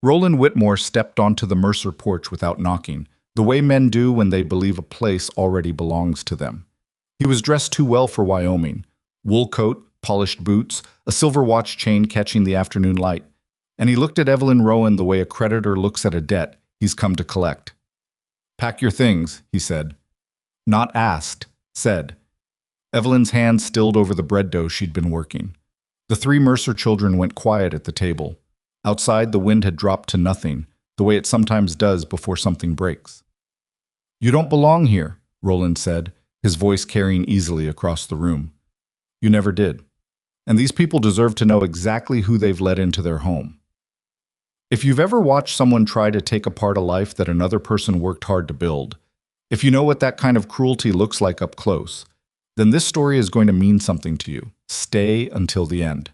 Roland Whitmore stepped onto the Mercer porch without knocking, the way men do when they believe a place already belongs to them. He was dressed too well for Wyoming. Wool coat, polished boots, a silver watch chain catching the afternoon light. And he looked at Evelyn Rowan the way a creditor looks at a debt he's come to collect. "Pack your things," he said. Not asked, said. Evelyn's hand stilled over the bread dough she'd been working. The three Mercer children went quiet at the table. Outside, the wind had dropped to nothing, the way it sometimes does before something breaks. "You don't belong here," Roland said, his voice carrying easily across the room. "You never did. And these people deserve to know exactly who they've let into their home." If you've ever watched someone try to take apart a life that another person worked hard to build, if you know what that kind of cruelty looks like up close, then this story is going to mean something to you. Stay until the end.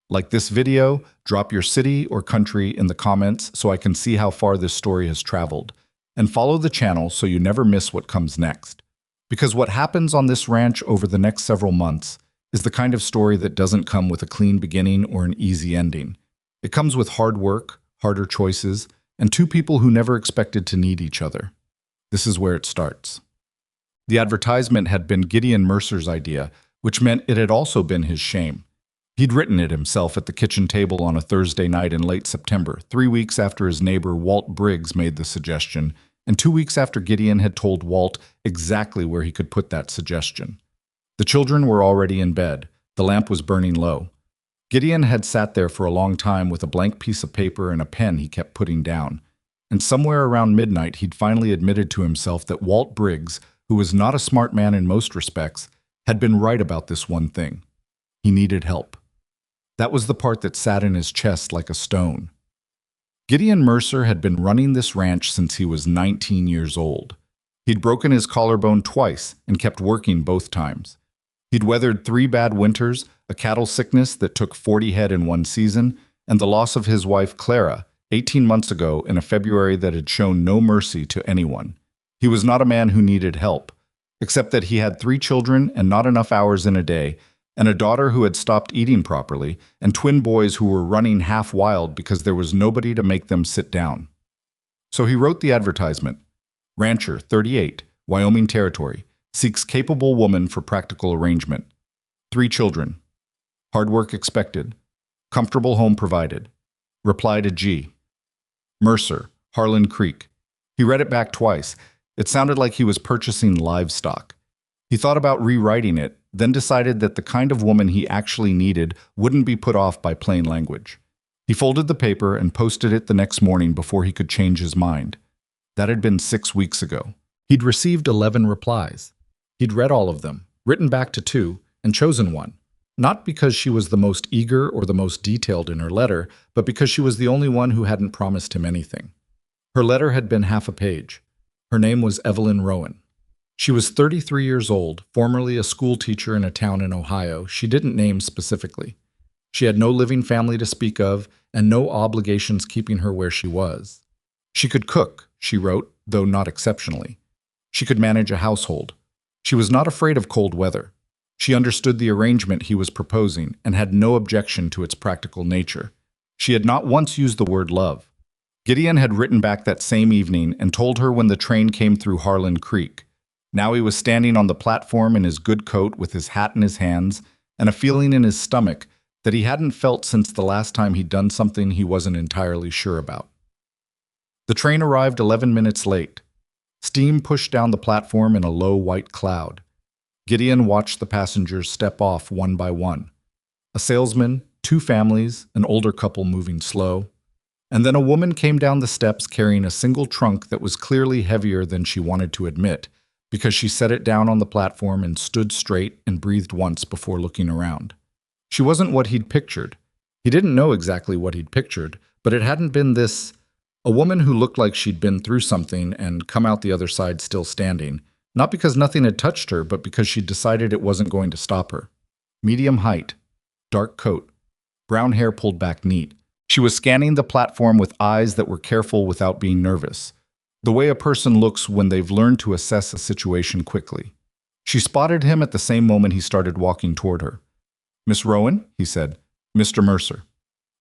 Like this video, drop your city or country in the comments so I can see how far this story has traveled, and follow the channel so you never miss what comes next. Because what happens on this ranch over the next several months is the kind of story that doesn't come with a clean beginning or an easy ending. It comes with hard work, harder choices, and two people who never expected to need each other. This is where it starts. The advertisement had been Gideon Mercer's idea, which meant it had also been his shame. He'd written it himself at the kitchen table on a Thursday night in late September, 3 weeks after his neighbor Walt Briggs made the suggestion, and 2 weeks after Gideon had told Walt exactly where he could put that suggestion. The children were already in bed. The lamp was burning low. Gideon had sat there for a long time with a blank piece of paper and a pen he kept putting down. And somewhere around midnight, he'd finally admitted to himself that Walt Briggs, who was not a smart man in most respects, had been right about this one thing. He needed help. That was the part that sat in his chest like a stone. Gideon Mercer had been running this ranch since he was 19 years old. He'd broken his collarbone twice and kept working both times. He'd weathered 3 bad winters, a cattle sickness that took 40 head in one season, and the loss of his wife Clara 18 months ago in a February that had shown no mercy to anyone. He was not a man who needed help, except that he had 3 children and not enough hours in a day, and a daughter who had stopped eating properly, and twin boys who were running half wild because there was nobody to make them sit down. So he wrote the advertisement. Rancher, 38, Wyoming Territory, seeks capable woman for practical arrangement. 3 children. Hard work expected. Comfortable home provided. Reply to G. Mercer, Harlan Creek. He read it back twice. It sounded like he was purchasing livestock. He thought about rewriting it, then decided that the kind of woman he actually needed wouldn't be put off by plain language. He folded the paper and posted it the next morning before he could change his mind. That had been 6 weeks ago. He'd received 11 replies. He'd read all of them, written back to 2, and chosen one. Not because she was the most eager or the most detailed in her letter, but because she was the only one who hadn't promised him anything. Her letter had been half a page. Her name was Evelyn Rowan. She was 33 years old, formerly a school teacher in a town in Ohio she didn't name specifically. She had no living family to speak of and no obligations keeping her where she was. She could cook, she wrote, though not exceptionally. She could manage a household. She was not afraid of cold weather. She understood the arrangement he was proposing and had no objection to its practical nature. She had not once used the word love. Gideon had written back that same evening and told her when the train came through Harlan Creek. Now he was standing on the platform in his good coat with his hat in his hands and a feeling in his stomach that he hadn't felt since the last time he'd done something he wasn't entirely sure about. The train arrived 11 minutes late. Steam pushed down the platform in a low white cloud. Gideon watched the passengers step off one by one. A salesman, 2 families, an older couple moving slow. And then a woman came down the steps carrying a single trunk that was clearly heavier than she wanted to admit, because she set it down on the platform and stood straight and breathed once before looking around. She wasn't what he'd pictured. He didn't know exactly what he'd pictured, but it hadn't been this, a woman who looked like she'd been through something and come out the other side still standing, not because nothing had touched her, but because she'd decided it wasn't going to stop her. Medium height, dark coat, brown hair pulled back neat. She was scanning the platform with eyes that were careful without being nervous, the way a person looks when they've learned to assess a situation quickly. She spotted him at the same moment he started walking toward her. "Miss Rowan?" he said. "Mr. Mercer."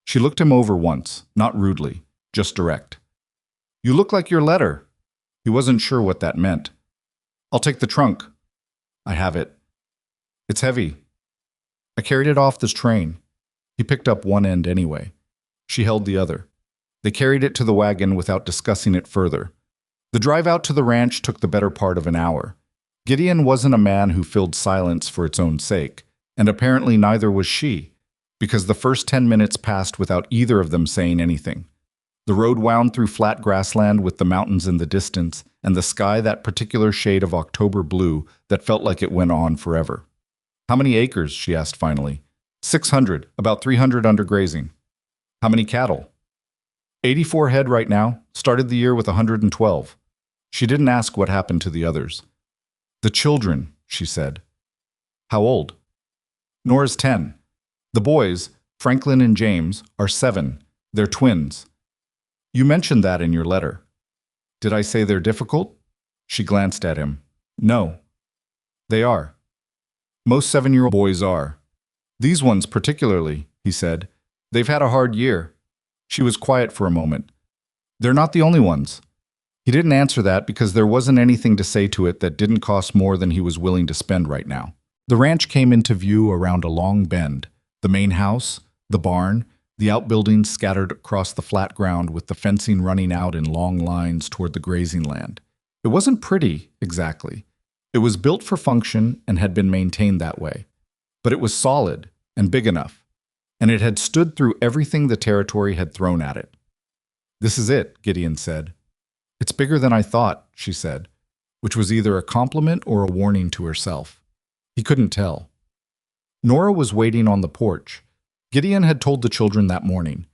She looked him over once, not rudely, just direct. You look like your letter. He wasn't sure what that meant. I'll take the trunk. I have it. It's heavy. I carried it off this train. He picked up one end anyway. She held the other. They carried it to the wagon without discussing it further. The drive out to the ranch took the better part of an hour. Gideon wasn't a man who filled silence for its own sake, and apparently neither was she, because the first 10 minutes passed without either of them saying anything. The road wound through flat grassland with the mountains in the distance, and the sky that particular shade of October blue that felt like it went on forever. How many acres? She asked finally. 600, about 300 under grazing. How many cattle? 84 head right now, started the year with 112. She didn't ask what happened to the others. The children, she said. How old? Nora's 10. The boys, Franklin and James, are 7. They're twins. You mentioned that in your letter. Did I say they're difficult? She glanced at him. No. They are. Most 7-year-old boys are. These ones particularly, he said. They've had a hard year. She was quiet for a moment. They're not the only ones. He didn't answer that because there wasn't anything to say to it that didn't cost more than he was willing to spend right now. The ranch came into view around a long bend. The main house, the barn, the outbuildings scattered across the flat ground with the fencing running out in long lines toward the grazing land. It wasn't pretty, exactly. It was built for function and had been maintained that way. But it was solid and big enough, and it had stood through everything the territory had thrown at it. This is it, Gideon said. It's bigger than I thought, she said, which was either a compliment or a warning to herself. He couldn't tell. Nora was waiting on the porch. Gideon had told the children that morning.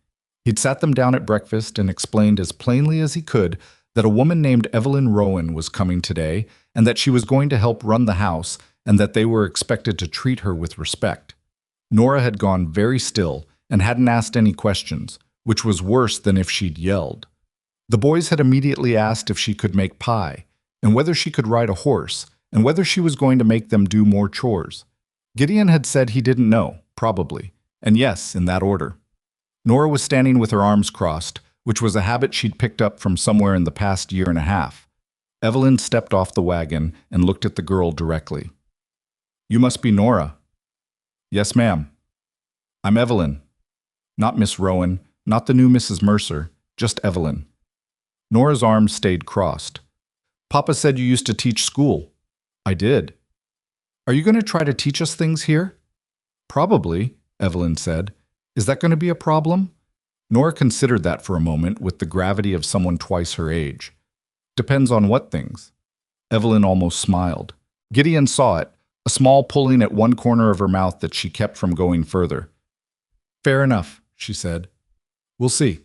He'd sat them down at breakfast and explained as plainly as he could that a woman named Evelyn Rowan was coming today and that she was going to help run the house and that they were expected to treat her with respect. Nora had gone very still and hadn't asked any questions, which was worse than if she'd yelled. The boys had immediately asked if she could make pie, and whether she could ride a horse, and whether she was going to make them do more chores. Gideon had said he didn't know, probably, and yes, in that order. Nora was standing with her arms crossed, which was a habit she'd picked up from somewhere in the past year and a half. Evelyn stepped off the wagon and looked at the girl directly. You must be Nora. Yes, ma'am. I'm Evelyn. Not Miss Rowan, not the new Mrs. Mercer, just Evelyn. Nora's arms stayed crossed. Papa said you used to teach school. I did. Are you going to try to teach us things here? Probably, Evelyn said. Is that going to be a problem? Nora considered that for a moment with the gravity of someone twice her age. Depends on what things. Evelyn almost smiled. Gideon saw it, a small pulling at one corner of her mouth that she kept from going further. Fair enough, she said. We'll see.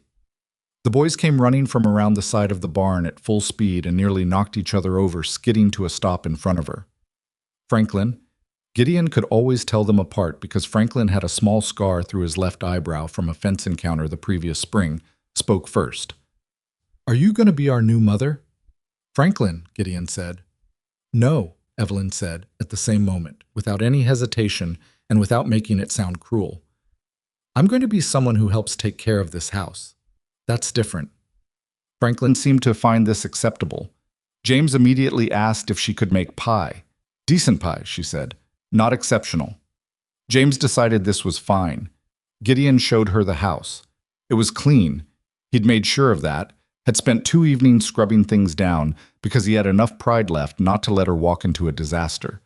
The boys came running from around the side of the barn at full speed and nearly knocked each other over, skidding to a stop in front of her. Franklin, Gideon could always tell them apart because Franklin had a small scar through his left eyebrow from a fence encounter the previous spring, spoke first. Are you going to be our new mother? Franklin, Gideon said. No, Evelyn said at the same moment, without any hesitation and without making it sound cruel. I'm going to be someone who helps take care of this house. That's different. Franklin seemed to find this acceptable. James immediately asked if she could make pie. Decent pie, she said. Not exceptional. James decided this was fine. Gideon showed her the house. It was clean. He'd made sure of that, had spent 2 evenings scrubbing things down because he had enough pride left not to let her walk into a disaster.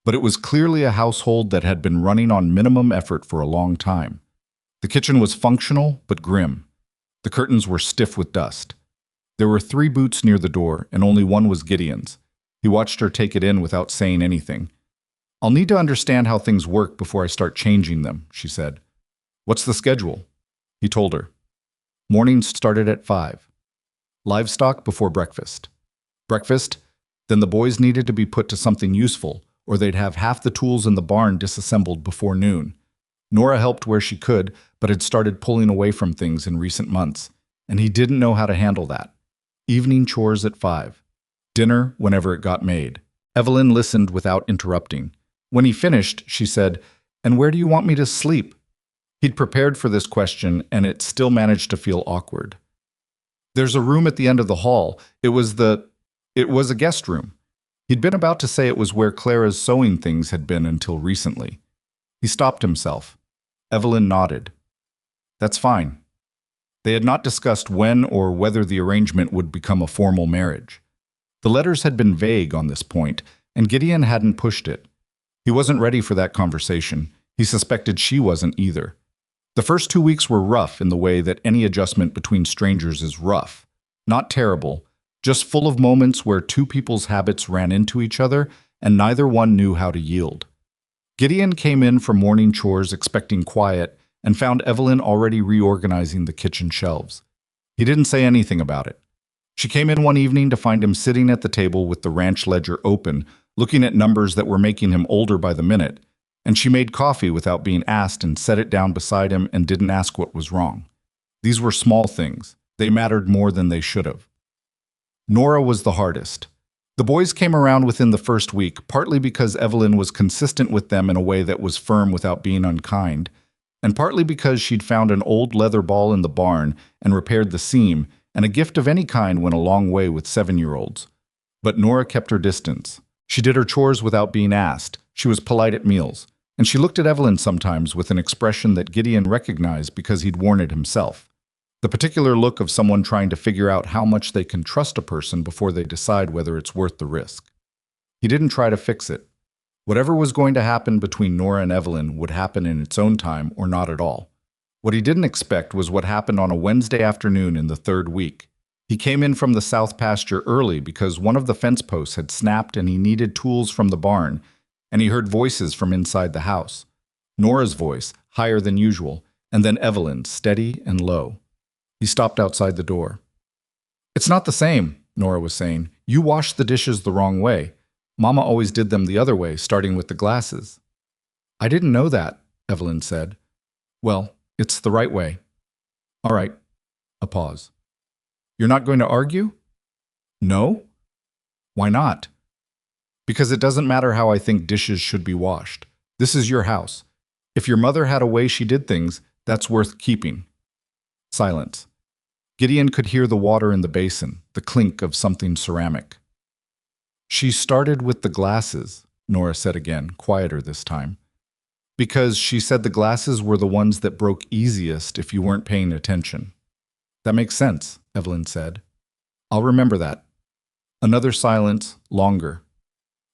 But it was clearly a household that had been running on minimum effort for a long time. The kitchen was functional but grim. The curtains were stiff with dust. There were 3 boots near the door, and only one was Gideon's. He watched her take it in without saying anything. I'll need to understand how things work before I start changing them, she said. What's the schedule? He told her. Mornings started at 5. Livestock before breakfast. Breakfast, then the boys needed to be put to something useful, or they'd have half the tools in the barn disassembled before noon. Nora helped where she could, but had started pulling away from things in recent months, and he didn't know how to handle that. Evening chores at 5. Dinner whenever it got made. Evelyn listened without interrupting. When he finished, she said, "And where do you want me to sleep?" He'd prepared for this question, and it still managed to feel awkward. There's a room at the end of the hall. It was a guest room. He'd been about to say it was where Clara's sewing things had been until recently. He stopped himself. Evelyn nodded. That's fine. They had not discussed when or whether the arrangement would become a formal marriage. The letters had been vague on this point, and Gideon hadn't pushed it. He wasn't ready for that conversation. He suspected she wasn't either. The first 2 weeks were rough in the way that any adjustment between strangers is rough. Not terrible, just full of moments where two people's habits ran into each other and neither one knew how to yield. Gideon came in from morning chores expecting quiet and found Evelyn already reorganizing the kitchen shelves. He didn't say anything about it. She came in one evening to find him sitting at the table with the ranch ledger open, looking at numbers that were making him older by the minute, and she made coffee without being asked and set it down beside him and didn't ask what was wrong. These were small things. They mattered more than they should have. Nora was the hardest. The boys came around within the first week, partly because Evelyn was consistent with them in a way that was firm without being unkind, and partly because she'd found an old leather ball in the barn and repaired the seam, and a gift of any kind went a long way with 7-year-olds. But Nora kept her distance. She did her chores without being asked. She was polite at meals, and she looked at Evelyn sometimes with an expression that Gideon recognized because he'd worn it himself. The particular look of someone trying to figure out how much they can trust a person before they decide whether it's worth the risk. He didn't try to fix it. Whatever was going to happen between Nora and Evelyn would happen in its own time or not at all. What he didn't expect was what happened on a Wednesday afternoon in the 3rd week. He came in from the south pasture early because one of the fence posts had snapped and he needed tools from the barn, and he heard voices from inside the house. Nora's voice, higher than usual, and then Evelyn's, steady and low. He stopped outside the door. It's not the same, Nora was saying. You washed the dishes the wrong way. Mama always did them the other way, starting with the glasses. I didn't know that, Evelyn said. Well, it's the right way. All right. A pause. You're not going to argue? No? Why not? Because it doesn't matter how I think dishes should be washed. This is your house. If your mother had a way she did things, that's worth keeping. Silence. Gideon could hear the water in the basin, the clink of something ceramic. She started with the glasses, Nora said again, quieter this time. Because she said the glasses were the ones that broke easiest if you weren't paying attention. That makes sense, Evelyn said. I'll remember that. Another silence, longer.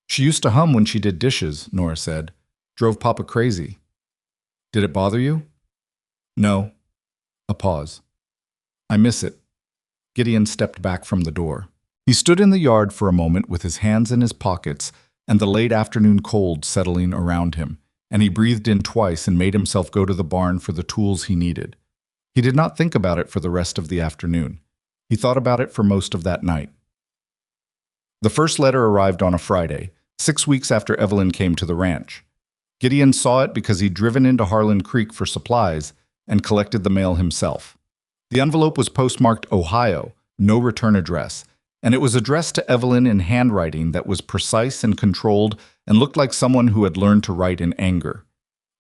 She used to hum when she did dishes, Nora said. Drove Papa crazy. Did it bother you? No. A pause. I miss it. Gideon stepped back from the door. He stood in the yard for a moment with his hands in his pockets and the late afternoon cold settling around him, and he breathed in twice and made himself go to the barn for the tools he needed. He did not think about it for the rest of the afternoon. He thought about it for most of that night. The first letter arrived on a Friday, 6 weeks after Evelyn came to the ranch. Gideon saw it because he'd driven into Harlan Creek for supplies and collected the mail himself. The envelope was postmarked Ohio, no return address, and it was addressed to Evelyn in handwriting that was precise and controlled and looked like someone who had learned to write in anger.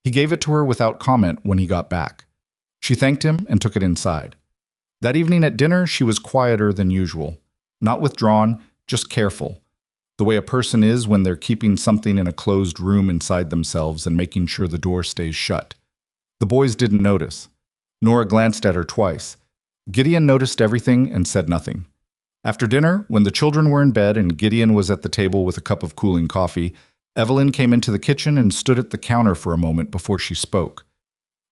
He gave it to her without comment when he got back. She thanked him and took it inside. That evening at dinner, she was quieter than usual. Not withdrawn, just careful. The way a person is when they're keeping something in a closed room inside themselves and making sure the door stays shut. The boys didn't notice. Nora glanced at her twice. Gideon noticed everything and said nothing. After dinner, when the children were in bed and Gideon was at the table with a cup of cooling coffee, Evelyn came into the kitchen and stood at the counter for a moment before she spoke.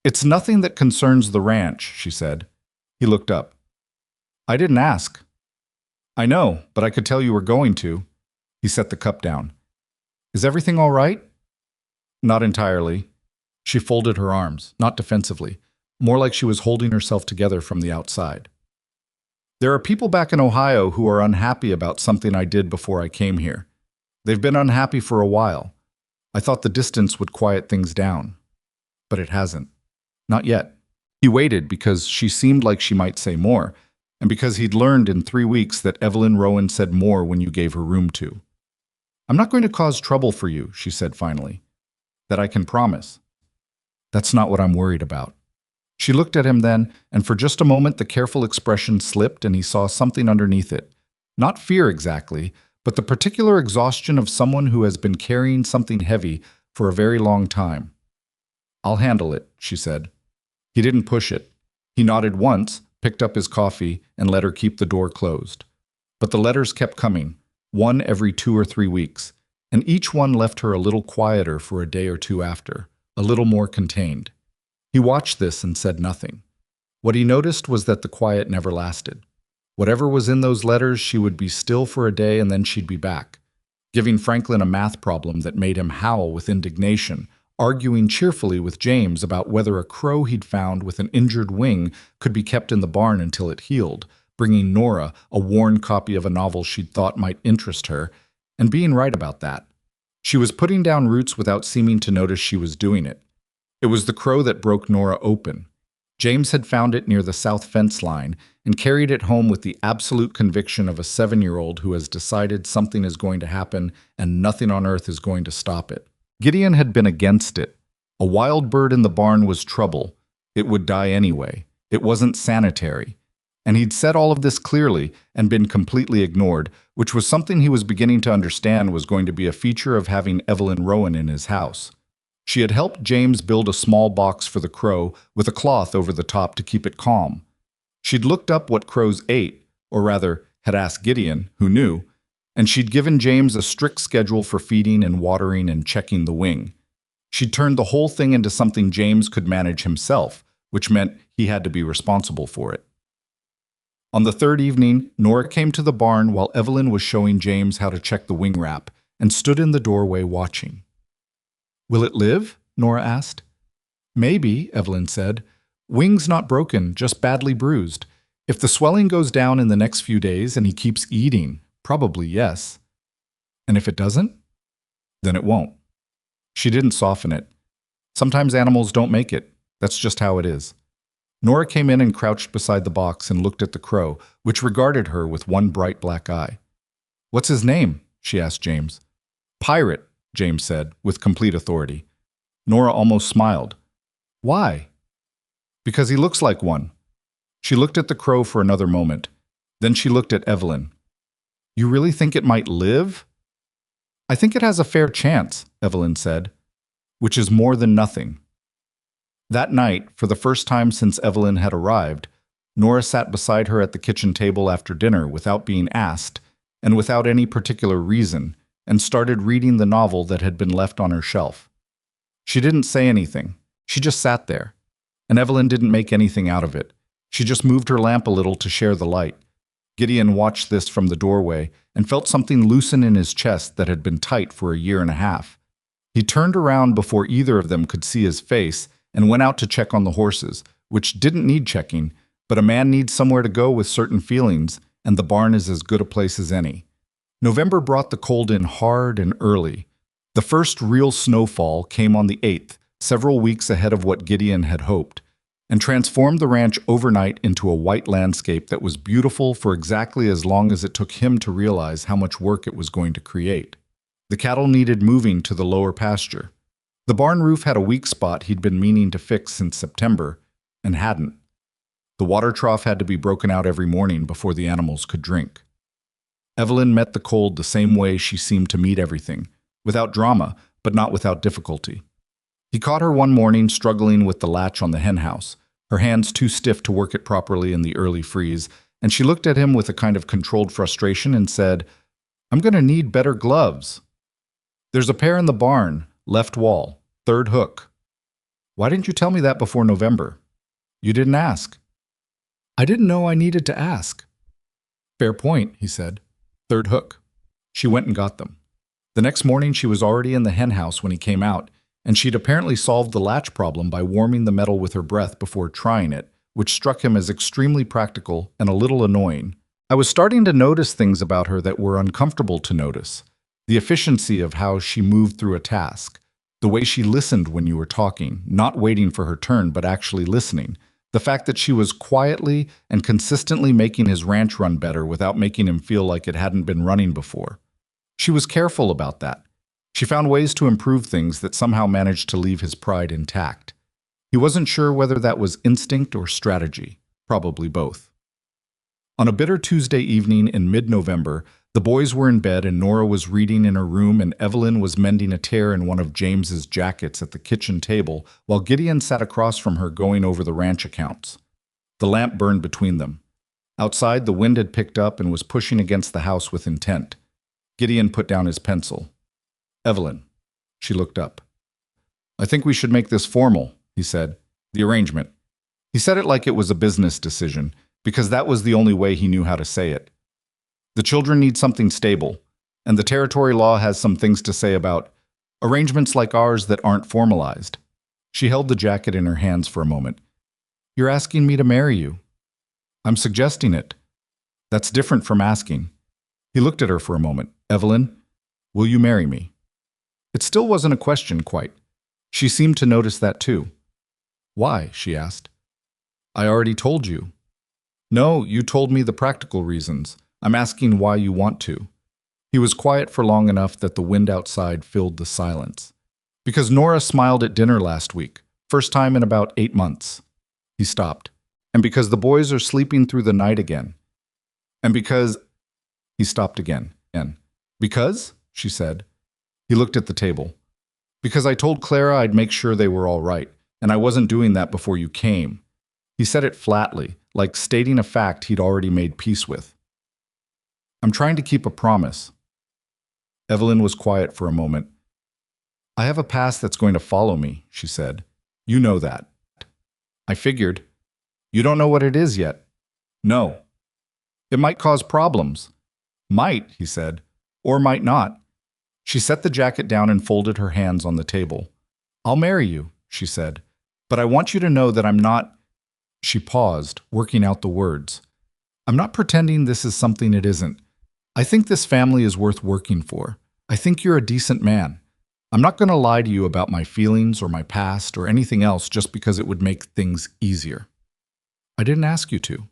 It's nothing that concerns the ranch, she said. He looked up. I didn't ask. I know, but I could tell you were going to. He set the cup down. Is everything all right? Not entirely. She folded her arms, not defensively, more like she was holding herself together from the outside. There are people back in Ohio who are unhappy about something I did before I came here. They've been unhappy for a while. I thought the distance would quiet things down. But it hasn't. Not yet. He waited because she seemed like she might say more, and because he'd learned in 3 weeks that Evelyn Rowan said more when you gave her room to. I'm not going to cause trouble for you, she said finally. That I can promise. That's not what I'm worried about. She looked at him then, and for just a moment the careful expression slipped and he saw something underneath it. Not fear exactly, but the particular exhaustion of someone who has been carrying something heavy for a very long time. "I'll handle it," she said. He didn't push it. He nodded once, picked up his coffee, and let her keep the door closed. But the letters kept coming, one every 2 or 3 weeks, and each one left her a little quieter for a day or two after, a little more contained. He watched this and said nothing. What he noticed was that the quiet never lasted. Whatever was in those letters, she would be still for a day and then she'd be back, giving Franklin a math problem that made him howl with indignation, arguing cheerfully with James about whether a crow he'd found with an injured wing could be kept in the barn until it healed, bringing Nora a worn copy of a novel she'd thought might interest her, and being right about that. She was putting down roots without seeming to notice she was doing it. It was the crow that broke Nora open. James had found it near the south fence line and carried it home with the absolute conviction of a 7-year-old who has decided something is going to happen and nothing on earth is going to stop it. Gideon had been against it. A wild bird in the barn was trouble. It would die anyway. It wasn't sanitary. And he'd said all of this clearly and been completely ignored, which was something he was beginning to understand was going to be a feature of having Evelyn Rowan in his house. She had helped James build a small box for the crow with a cloth over the top to keep it calm. She'd looked up what crows ate, or rather, had asked Gideon, who knew, and she'd given James a strict schedule for feeding and watering and checking the wing. She'd turned the whole thing into something James could manage himself, which meant he had to be responsible for it. On the third evening, Nora came to the barn while Evelyn was showing James how to check the wing wrap and stood in the doorway watching. "Will it live?" Nora asked. "Maybe," Evelyn said. "Wings not broken, just badly bruised. If the swelling goes down in the next few days and he keeps eating, probably yes. And if it doesn't, then it won't." She didn't soften it. Sometimes animals don't make it. That's just how it is. Nora came in and crouched beside the box and looked at the crow, which regarded her with one bright black eye. "What's his name?" she asked James. "Pirate," James said, with complete authority. Nora almost smiled. "Why?" "Because he looks like one." She looked at the crow for another moment. Then she looked at Evelyn. "You really think it might live?" "I think it has a fair chance," Evelyn said, "which is more than nothing." That night, for the first time since Evelyn had arrived, Nora sat beside her at the kitchen table after dinner without being asked, and without any particular reason, and started reading the novel that had been left on her shelf. She didn't say anything. She just sat there. And Evelyn didn't make anything out of it. She just moved her lamp a little to share the light. Gideon watched this from the doorway and felt something loosen in his chest that had been tight for a year and a half. He turned around before either of them could see his face and went out to check on the horses, which didn't need checking, but a man needs somewhere to go with certain feelings, and the barn is as good a place as any. November brought the cold in hard and early. The first real snowfall came on the 8th, several weeks ahead of what Gideon had hoped, and transformed the ranch overnight into a white landscape that was beautiful for exactly as long as it took him to realize how much work it was going to create. The cattle needed moving to the lower pasture. The barn roof had a weak spot he'd been meaning to fix since September, and hadn't. The water trough had to be broken out every morning before the animals could drink. Evelyn met the cold the same way she seemed to meet everything, without drama, but not without difficulty. He caught her one morning struggling with the latch on the henhouse, her hands too stiff to work it properly in the early freeze, and she looked at him with a kind of controlled frustration and said, "I'm going to need better gloves." "There's a pair in the barn, left wall, third hook." "Why didn't you tell me that before November?" "You didn't ask." "I didn't know I needed to ask." "Fair point," he said. "Third hook." She went and got them. The next morning she was already in the henhouse when he came out, and she'd apparently solved the latch problem by warming the metal with her breath before trying it, which struck him as extremely practical and a little annoying. I was starting to notice things about her that were uncomfortable to notice. The efficiency of how she moved through a task, the way she listened when you were talking, not waiting for her turn but actually listening, the fact that she was quietly and consistently making his ranch run better without making him feel like it hadn't been running before. She was careful about that. She found ways to improve things that somehow managed to leave his pride intact. He wasn't sure whether that was instinct or strategy, probably both. On a bitter Tuesday evening in mid-November, the boys were in bed and Nora was reading in her room and Evelyn was mending a tear in one of James's jackets at the kitchen table while Gideon sat across from her going over the ranch accounts. The lamp burned between them. Outside, the wind had picked up and was pushing against the house with intent. Gideon put down his pencil. Evelyn. She looked up. I think we should make this formal, he said. The arrangement. He said it like it was a business decision, because that was the only way he knew how to say it. The children need something stable, and the territory law has some things to say about arrangements like ours that aren't formalized. She held the jacket in her hands for a moment. You're asking me to marry you. I'm suggesting it. That's different from asking. He looked at her for a moment. Evelyn, will you marry me? It still wasn't a question quite. She seemed to notice that too. Why? She asked. I already told you. No, you told me the practical reasons. I'm asking why you want to. He was quiet for long enough that the wind outside filled the silence. Because Nora smiled at dinner last week, first time in about 8 months. He stopped. And because the boys are sleeping through the night again. And because... He stopped again. Because? She said. He looked at the table. Because I told Clara I'd make sure they were all right, and I wasn't doing that before you came. He said it flatly, like stating a fact he'd already made peace with. I'm trying to keep a promise. Evelyn was quiet for a moment. I have a past that's going to follow me, she said. You know that. I figured. You don't know what it is yet. No. It might cause problems. Might, he said, or might not. She set the jacket down and folded her hands on the table. I'll marry you, she said, but I want you to know that I'm not... She paused, working out the words. I'm not pretending this is something it isn't. I think this family is worth working for. I think you're a decent man. I'm not going to lie to you about my feelings or my past or anything else just because it would make things easier. I didn't ask you to.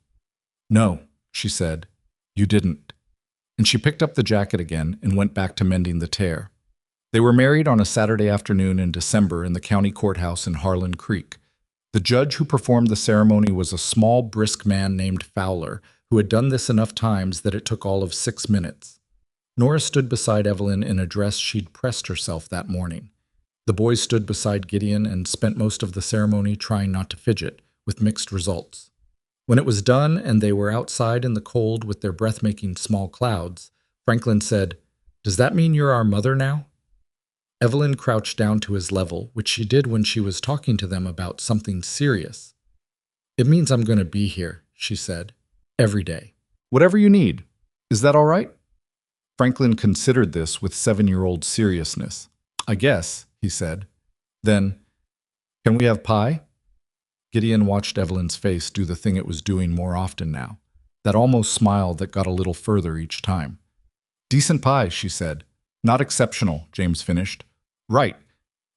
No, she said. You didn't. And she picked up the jacket again and went back to mending the tear. They were married on a Saturday afternoon in December in the county courthouse in Harlan Creek. The judge who performed the ceremony was a small, brisk man named Fowler, who had done this enough times that it took all of 6 minutes. Nora stood beside Evelyn in a dress she'd pressed herself that morning. The boys stood beside Gideon and spent most of the ceremony trying not to fidget, with mixed results. When it was done and they were outside in the cold with their breath-making small clouds, Franklin said, Does that mean you're our mother now? Evelyn crouched down to his level, which she did when she was talking to them about something serious. It means I'm going to be here, she said, every day. Whatever you need. Is that all right? Franklin considered this with 7-year-old seriousness. I guess, he said. Then, can we have pie? Gideon watched Evelyn's face do the thing it was doing more often now, that almost smile that got a little further each time. Decent pie, she said. Not exceptional, James finished. Right.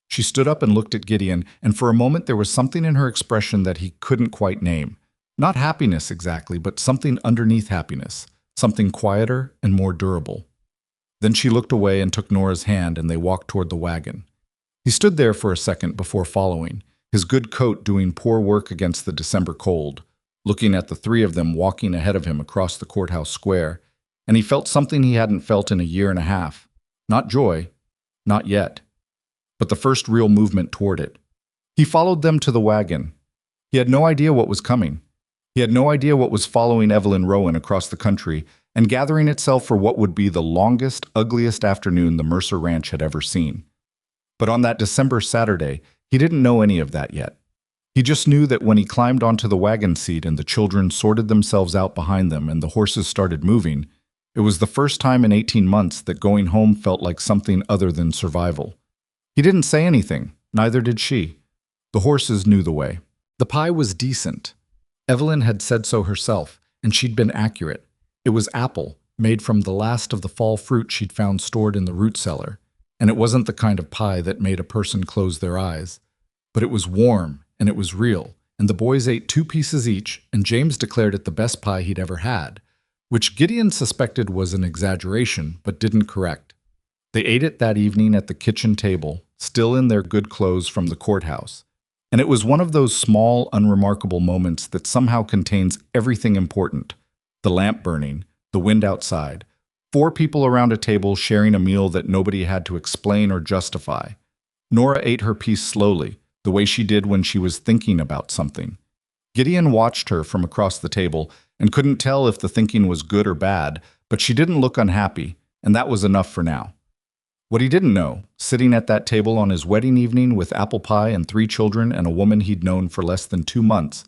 She stood up and looked at Gideon, and for a moment there was something in her expression that he couldn't quite name. Not happiness exactly, but something underneath happiness, something quieter and more durable. Then she looked away and took Nora's hand, and they walked toward the wagon. He stood there for a second before following, his good coat doing poor work against the December cold, looking at the 3 of them walking ahead of him across the courthouse square, and he felt something he hadn't felt in a year and a half. Not joy, not yet, but the first real movement toward it. He followed them to the wagon. He had no idea what was coming. He had no idea what was following Evelyn Rowan across the country and gathering itself for what would be the longest, ugliest afternoon the Mercer Ranch had ever seen. But on that December Saturday, he didn't know any of that yet. He just knew that when he climbed onto the wagon seat and the children sorted themselves out behind them and the horses started moving, it was the first time in 18 months that going home felt like something other than survival. He didn't say anything, neither did she. The horses knew the way. The pie was decent. Evelyn had said so herself, and she'd been accurate. It was apple, made from the last of the fall fruit she'd found stored in the root cellar, and it wasn't the kind of pie that made a person close their eyes. But it was warm, and it was real, and the boys ate 2 pieces each, and James declared it the best pie he'd ever had, which Gideon suspected was an exaggeration, but didn't correct. They ate it that evening at the kitchen table, still in their good clothes from the courthouse. And it was one of those small, unremarkable moments that somehow contains everything important. The lamp burning, the wind outside, 4 people around a table sharing a meal that nobody had to explain or justify. Nora ate her piece slowly, the way she did when she was thinking about something. Gideon watched her from across the table and couldn't tell if the thinking was good or bad, but she didn't look unhappy, and that was enough for now. What he didn't know, sitting at that table on his wedding evening with apple pie and 3 children and a woman he'd known for less than 2 months,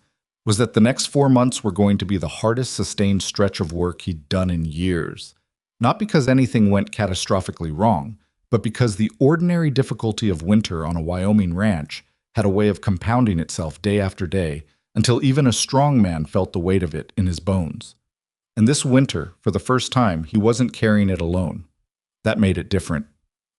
was that the next 4 months were going to be the hardest sustained stretch of work he'd done in years. Not because anything went catastrophically wrong, but because the ordinary difficulty of winter on a Wyoming ranch had a way of compounding itself day after day until even a strong man felt the weight of it in his bones. And this winter, for the first time, he wasn't carrying it alone. That made it different.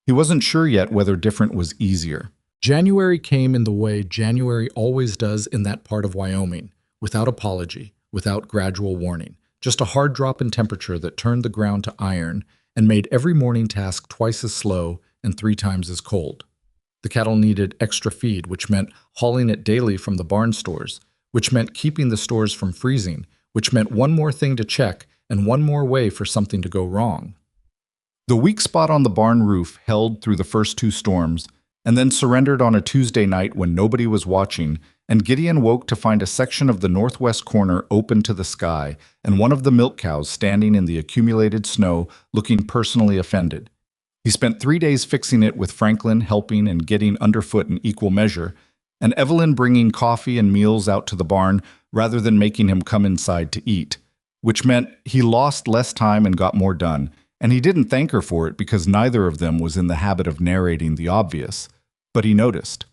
He wasn't sure yet whether different was easier. January came in the way January always does in that part of Wyoming, without apology, without gradual warning, just a hard drop in temperature that turned the ground to iron and made every morning task twice as slow and 3 times as cold. The cattle needed extra feed, which meant hauling it daily from the barn stores, which meant keeping the stores from freezing, which meant one more thing to check and one more way for something to go wrong. The weak spot on the barn roof held through the first 2 storms, and then surrendered on a Tuesday night when nobody was watching, and Gideon woke to find a section of the northwest corner open to the sky, and one of the milk cows standing in the accumulated snow looking personally offended. He spent 3 days fixing it with Franklin helping and getting underfoot in equal measure, and Evelyn bringing coffee and meals out to the barn rather than making him come inside to eat, which meant he lost less time and got more done. And he didn't thank her for it because neither of them was in the habit of narrating the obvious. But he noticed.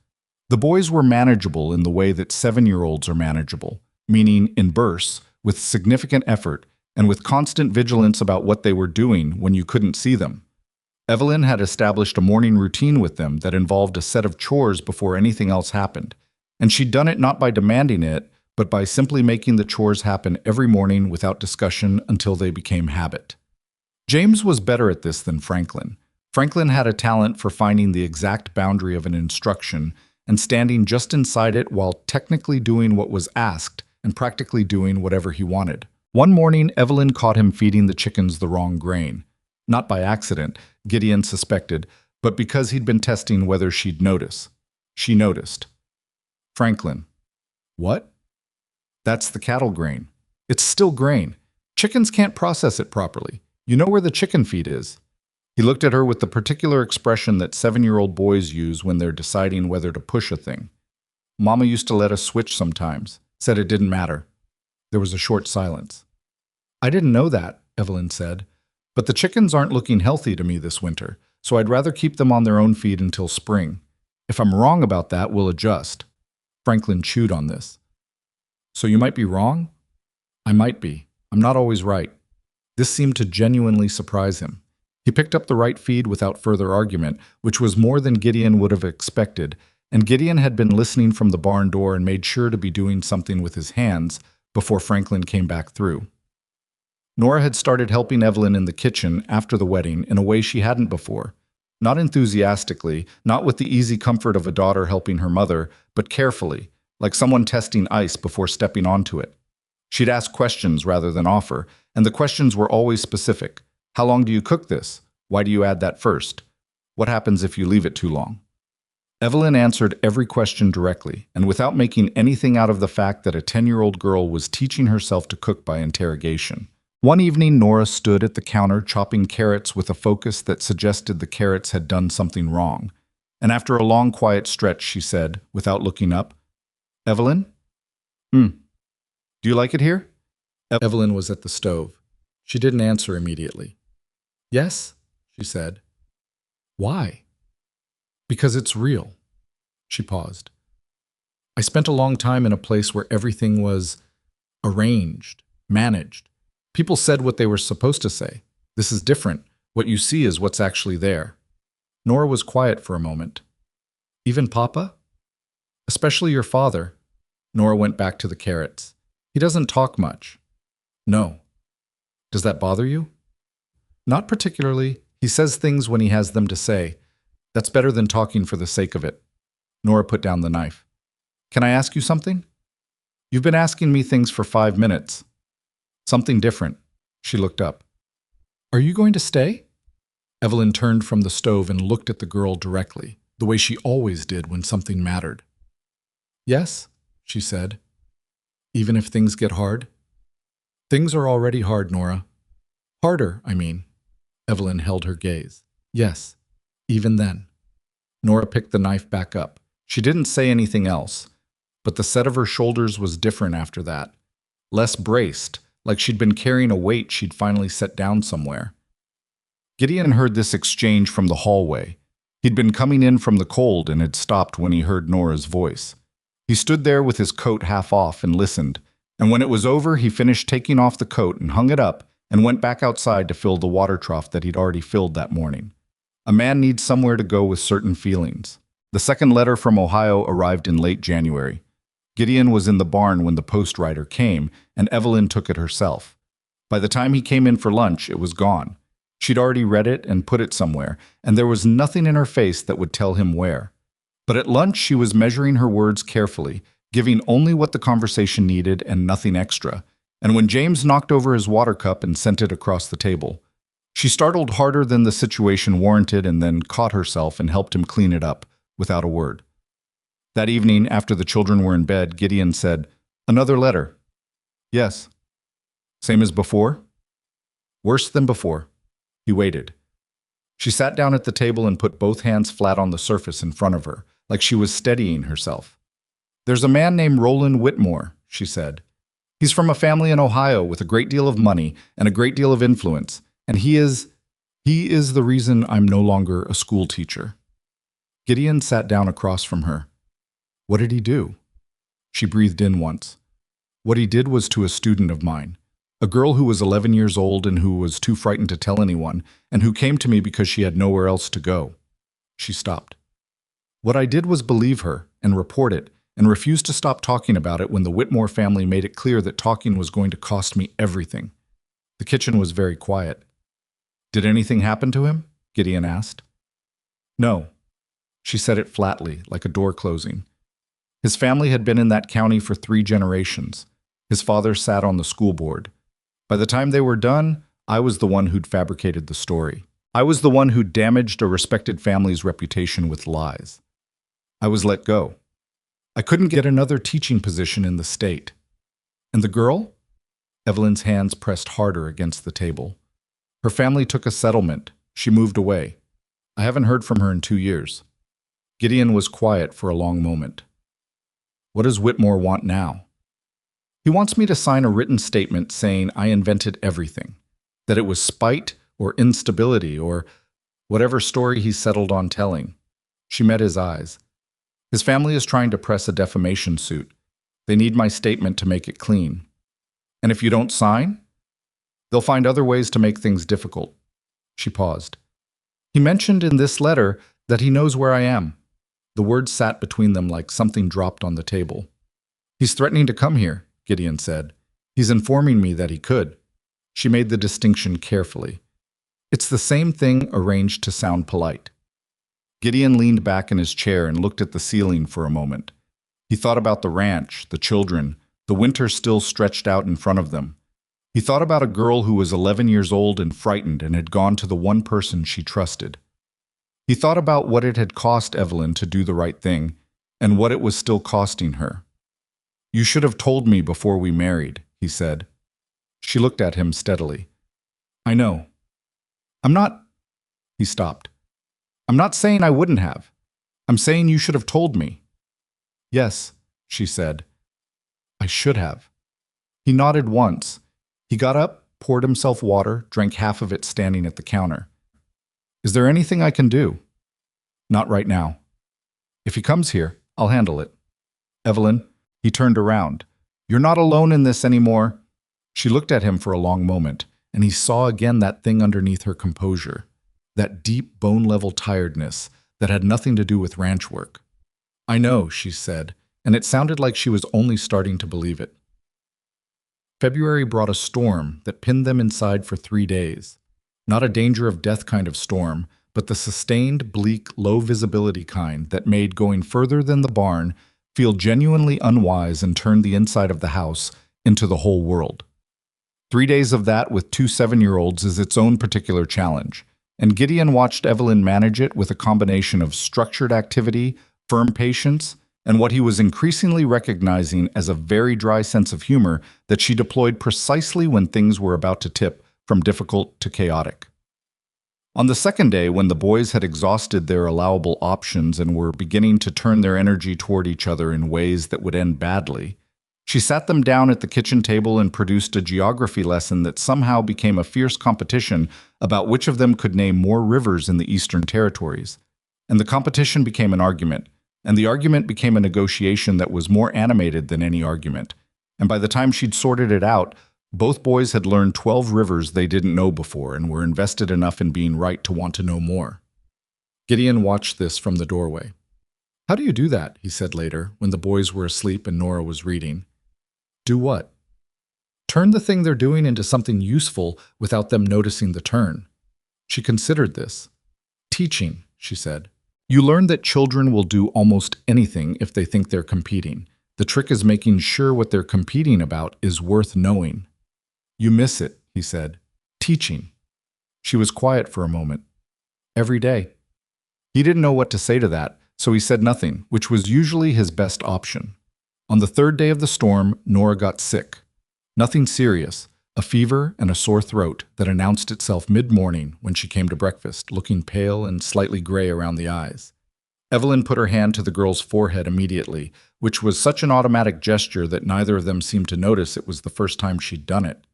The boys were manageable in the way that 7-year-olds are manageable, meaning in bursts, with significant effort, and with constant vigilance about what they were doing when you couldn't see them. Evelyn had established a morning routine with them that involved a set of chores before anything else happened, and she'd done it not by demanding it, but by simply making the chores happen every morning without discussion until they became habit. James was better at this than Franklin. Franklin had a talent for finding the exact boundary of an instruction and standing just inside it while technically doing what was asked and practically doing whatever he wanted. One morning, Evelyn caught him feeding the chickens the wrong grain. Not by accident, Gideon suspected, but because he'd been testing whether she'd notice. She noticed. Franklin. What? That's the cattle grain. It's still grain. Chickens can't process it properly. You know where the chicken feed is. He looked at her with the particular expression that 7-year-old boys use when they're deciding whether to push a thing. Mama used to let us switch sometimes, said it didn't matter. There was a short silence. I didn't know that, Evelyn said, but the chickens aren't looking healthy to me this winter, so I'd rather keep them on their own feed until spring. If I'm wrong about that, we'll adjust. Franklin chewed on this. So you might be wrong? I might be. I'm not always right. This seemed to genuinely surprise him. He picked up the right feed without further argument, which was more than Gideon would have expected, and Gideon had been listening from the barn door and made sure to be doing something with his hands before Franklin came back through. Nora had started helping Evelyn in the kitchen after the wedding in a way she hadn't before. Not enthusiastically, not with the easy comfort of a daughter helping her mother, but carefully, like someone testing ice before stepping onto it. She'd ask questions rather than offer, and the questions were always specific. How long do you cook this? Why do you add that first? What happens if you leave it too long? Evelyn answered every question directly, and without making anything out of the fact that a 10-year-old girl was teaching herself to cook by interrogation. One evening, Nora stood at the counter chopping carrots with a focus that suggested the carrots had done something wrong. And after a long, quiet stretch, she said, without looking up, Evelyn? Do you like it here? Evelyn was at the stove. She didn't answer immediately. Yes, she said. Why? Because it's real. She paused. I spent a long time in a place where everything was arranged, managed. People said what they were supposed to say. This is different. What you see is what's actually there. Nora was quiet for a moment. Even Papa? Especially your father. Nora went back to the carrots. He doesn't talk much. No. Does that bother you? Not particularly. He says things when he has them to say. That's better than talking for the sake of it. Nora put down the knife. Can I ask you something? You've been asking me things for 5 minutes. Something different. She looked up. Are you going to stay? Evelyn turned from the stove and looked at the girl directly, the way she always did when something mattered. Yes, she said. Even if things get hard? Things are already hard, Nora. Harder, I mean. Evelyn held her gaze. Yes, even then. Nora picked the knife back up. She didn't say anything else, but the set of her shoulders was different after that. Less braced, like she'd been carrying a weight she'd finally set down somewhere. Gideon heard this exchange from the hallway. He'd been coming in from the cold and had stopped when he heard Nora's voice. He stood there with his coat half off and listened, and when it was over, he finished taking off the coat and hung it up and went back outside to fill the water trough that he'd already filled that morning. A man needs somewhere to go with certain feelings. The second letter from Ohio arrived in late January. Gideon was in the barn when the post rider came, and Evelyn took it herself. By the time he came in for lunch, it was gone. She'd already read it and put it somewhere, and there was nothing in her face that would tell him where. But at lunch, she was measuring her words carefully, giving only what the conversation needed and nothing extra. And when James knocked over his water cup and sent it across the table, she startled harder than the situation warranted and then caught herself and helped him clean it up, without a word. That evening, after the children were in bed, Gideon said, "Another letter." "Yes." "Same as before?" "Worse than before." He waited. She sat down at the table and put both hands flat on the surface in front of her, like she was steadying herself. "There's a man named Roland Whitmore," she said. "He's from a family in Ohio with a great deal of money and a great deal of influence, and he is the reason I'm no longer a school teacher." Gideon sat down across from her. "What did he do?" She breathed in once. "What he did was to a student of mine, a girl who was 11 years old and who was too frightened to tell anyone, and who came to me because she had nowhere else to go." She stopped. "What I did was believe her and report it, and refuse to stop talking about it when the Whitmore family made it clear that talking was going to cost me everything." The kitchen was very quiet. "Did anything happen to him?" Gideon asked. "No." She said it flatly, like a door closing. His family had been in that county for 3 generations. His father sat on the school board. By the time they were done, I was the one who'd fabricated the story. I was the one who'd damaged a respected family's reputation with lies. I was let go. I couldn't get another teaching position in the state. And the girl? Evelyn's hands pressed harder against the table. Her family took a settlement. She moved away. I haven't heard from her in 2 years. Gideon was quiet for a long moment. "What does Whitmore want now?" "He wants me to sign a written statement saying I invented everything, that it was spite or instability or whatever story he settled on telling." She met his eyes. "His family is trying to press a defamation suit. They need my statement to make it clean. And if you don't sign, they'll find other ways to make things difficult." She paused. "He mentioned in this letter that he knows where I am." The words sat between them like something dropped on the table. "He's threatening to come here," Gideon said. "He's informing me that he could." She made the distinction carefully. "It's the same thing arranged to sound polite." Gideon leaned back in his chair and looked at the ceiling for a moment. He thought about the ranch, the children, the winter still stretched out in front of them. He thought about a girl who was 11 years old and frightened and had gone to the one person she trusted. He thought about what it had cost Evelyn to do the right thing, and what it was still costing her. "You should have told me before we married," he said. She looked at him steadily. "I know. I'm not—" He stopped. "I'm not saying I wouldn't have. I'm saying you should have told me." "Yes," she said. "I should have." He nodded once. He got up, poured himself water, drank half of it standing at the counter. "Is there anything I can do?" "Not right now. If he comes here, I'll handle it." "Evelyn," he turned around. "You're not alone in this anymore." She looked at him for a long moment, and he saw again that thing underneath her composure, that deep bone-level tiredness that had nothing to do with ranch work. "I know," she said, and it sounded like she was only starting to believe it. February brought a storm that pinned them inside for 3 days. Not a danger of death kind of storm, but the sustained, bleak, low-visibility kind that made going further than the barn feel genuinely unwise, and turn the inside of the house into the whole world. 3 days of that with two 7-year-olds is its own particular challenge, and Gideon watched Evelyn manage it with a combination of structured activity, firm patience, and what he was increasingly recognizing as a very dry sense of humor that she deployed precisely when things were about to tip from difficult to chaotic. On the second day, when the boys had exhausted their allowable options and were beginning to turn their energy toward each other in ways that would end badly, she sat them down at the kitchen table and produced a geography lesson that somehow became a fierce competition about which of them could name more rivers in the Eastern Territories. And the competition became an argument, and the argument became a negotiation that was more animated than any argument. And by the time she'd sorted it out, both boys had learned 12 rivers they didn't know before and were invested enough in being right to want to know more. Gideon watched this from the doorway. "How do you do that?" he said later, when the boys were asleep and Nora was reading. "Do what?" "Turn the thing they're doing into something useful without them noticing the turn." She considered this. "Teaching," she said. "You learn that children will do almost anything if they think they're competing. The trick is making sure what they're competing about is worth knowing." "You miss it," he said. "Teaching." She was quiet for a moment. "Every day." He didn't know what to say to that, so he said nothing, which was usually his best option. On the third day of the storm, Nora got sick. Nothing serious, a fever and a sore throat that announced itself mid-morning when she came to breakfast, looking pale and slightly gray around the eyes. Evelyn put her hand to the girl's forehead immediately, which was such an automatic gesture that neither of them seemed to notice it was the first time she'd done it.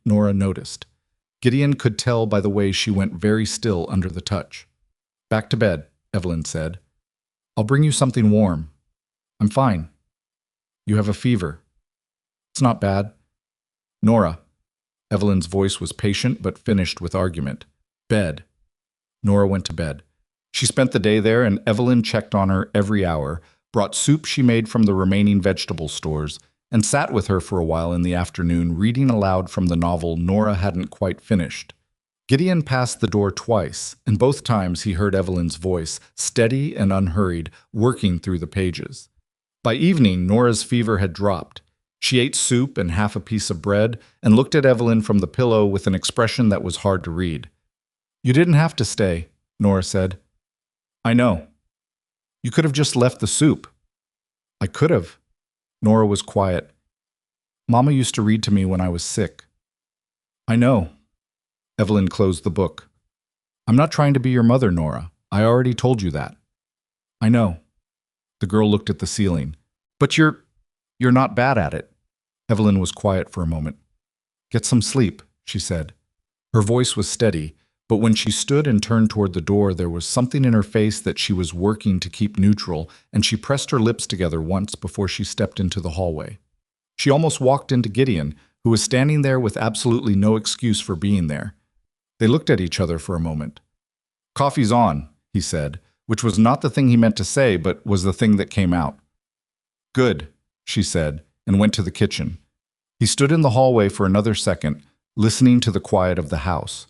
Nora noticed. Gideon could tell by the way she went very still under the touch. "Back to bed," Evelyn said. "I'll bring you something warm." "I'm fine." "You have a fever." "It's not bad." "Nora." Evelyn's voice was patient but finished with argument. "Bed." Nora went to bed. She spent the day there, and Evelyn checked on her every hour, brought soup she made from the remaining vegetable stores, and sat with her for a while in the afternoon reading aloud from the novel Nora hadn't quite finished. Gideon passed the door twice, and both times he heard Evelyn's voice, steady and unhurried, working through the pages. By evening, Nora's fever had dropped. She ate soup and half a piece of bread and looked at Evelyn from the pillow with an expression that was hard to read. "You didn't have to stay," Nora said. "I know." "You could have just left the soup." "I could have." Nora was quiet. "Mama used to read to me when I was sick." "I know." Evelyn closed the book. "I'm not trying to be your mother, Nora. I already told you that." "I know." The girl looked at the ceiling. "But you're not bad at it." Evelyn was quiet for a moment. "Get some sleep," she said. Her voice was steady, but when she stood and turned toward the door, there was something in her face that she was working to keep neutral, and she pressed her lips together once before she stepped into the hallway. She almost walked into Gideon, who was standing there with absolutely no excuse for being there. They looked at each other for a moment. "Coffee's on," he said, which was not the thing he meant to say, but was the thing that came out. "Good," she said, and went to the kitchen. He stood in the hallway for another second, listening to the quiet of the house.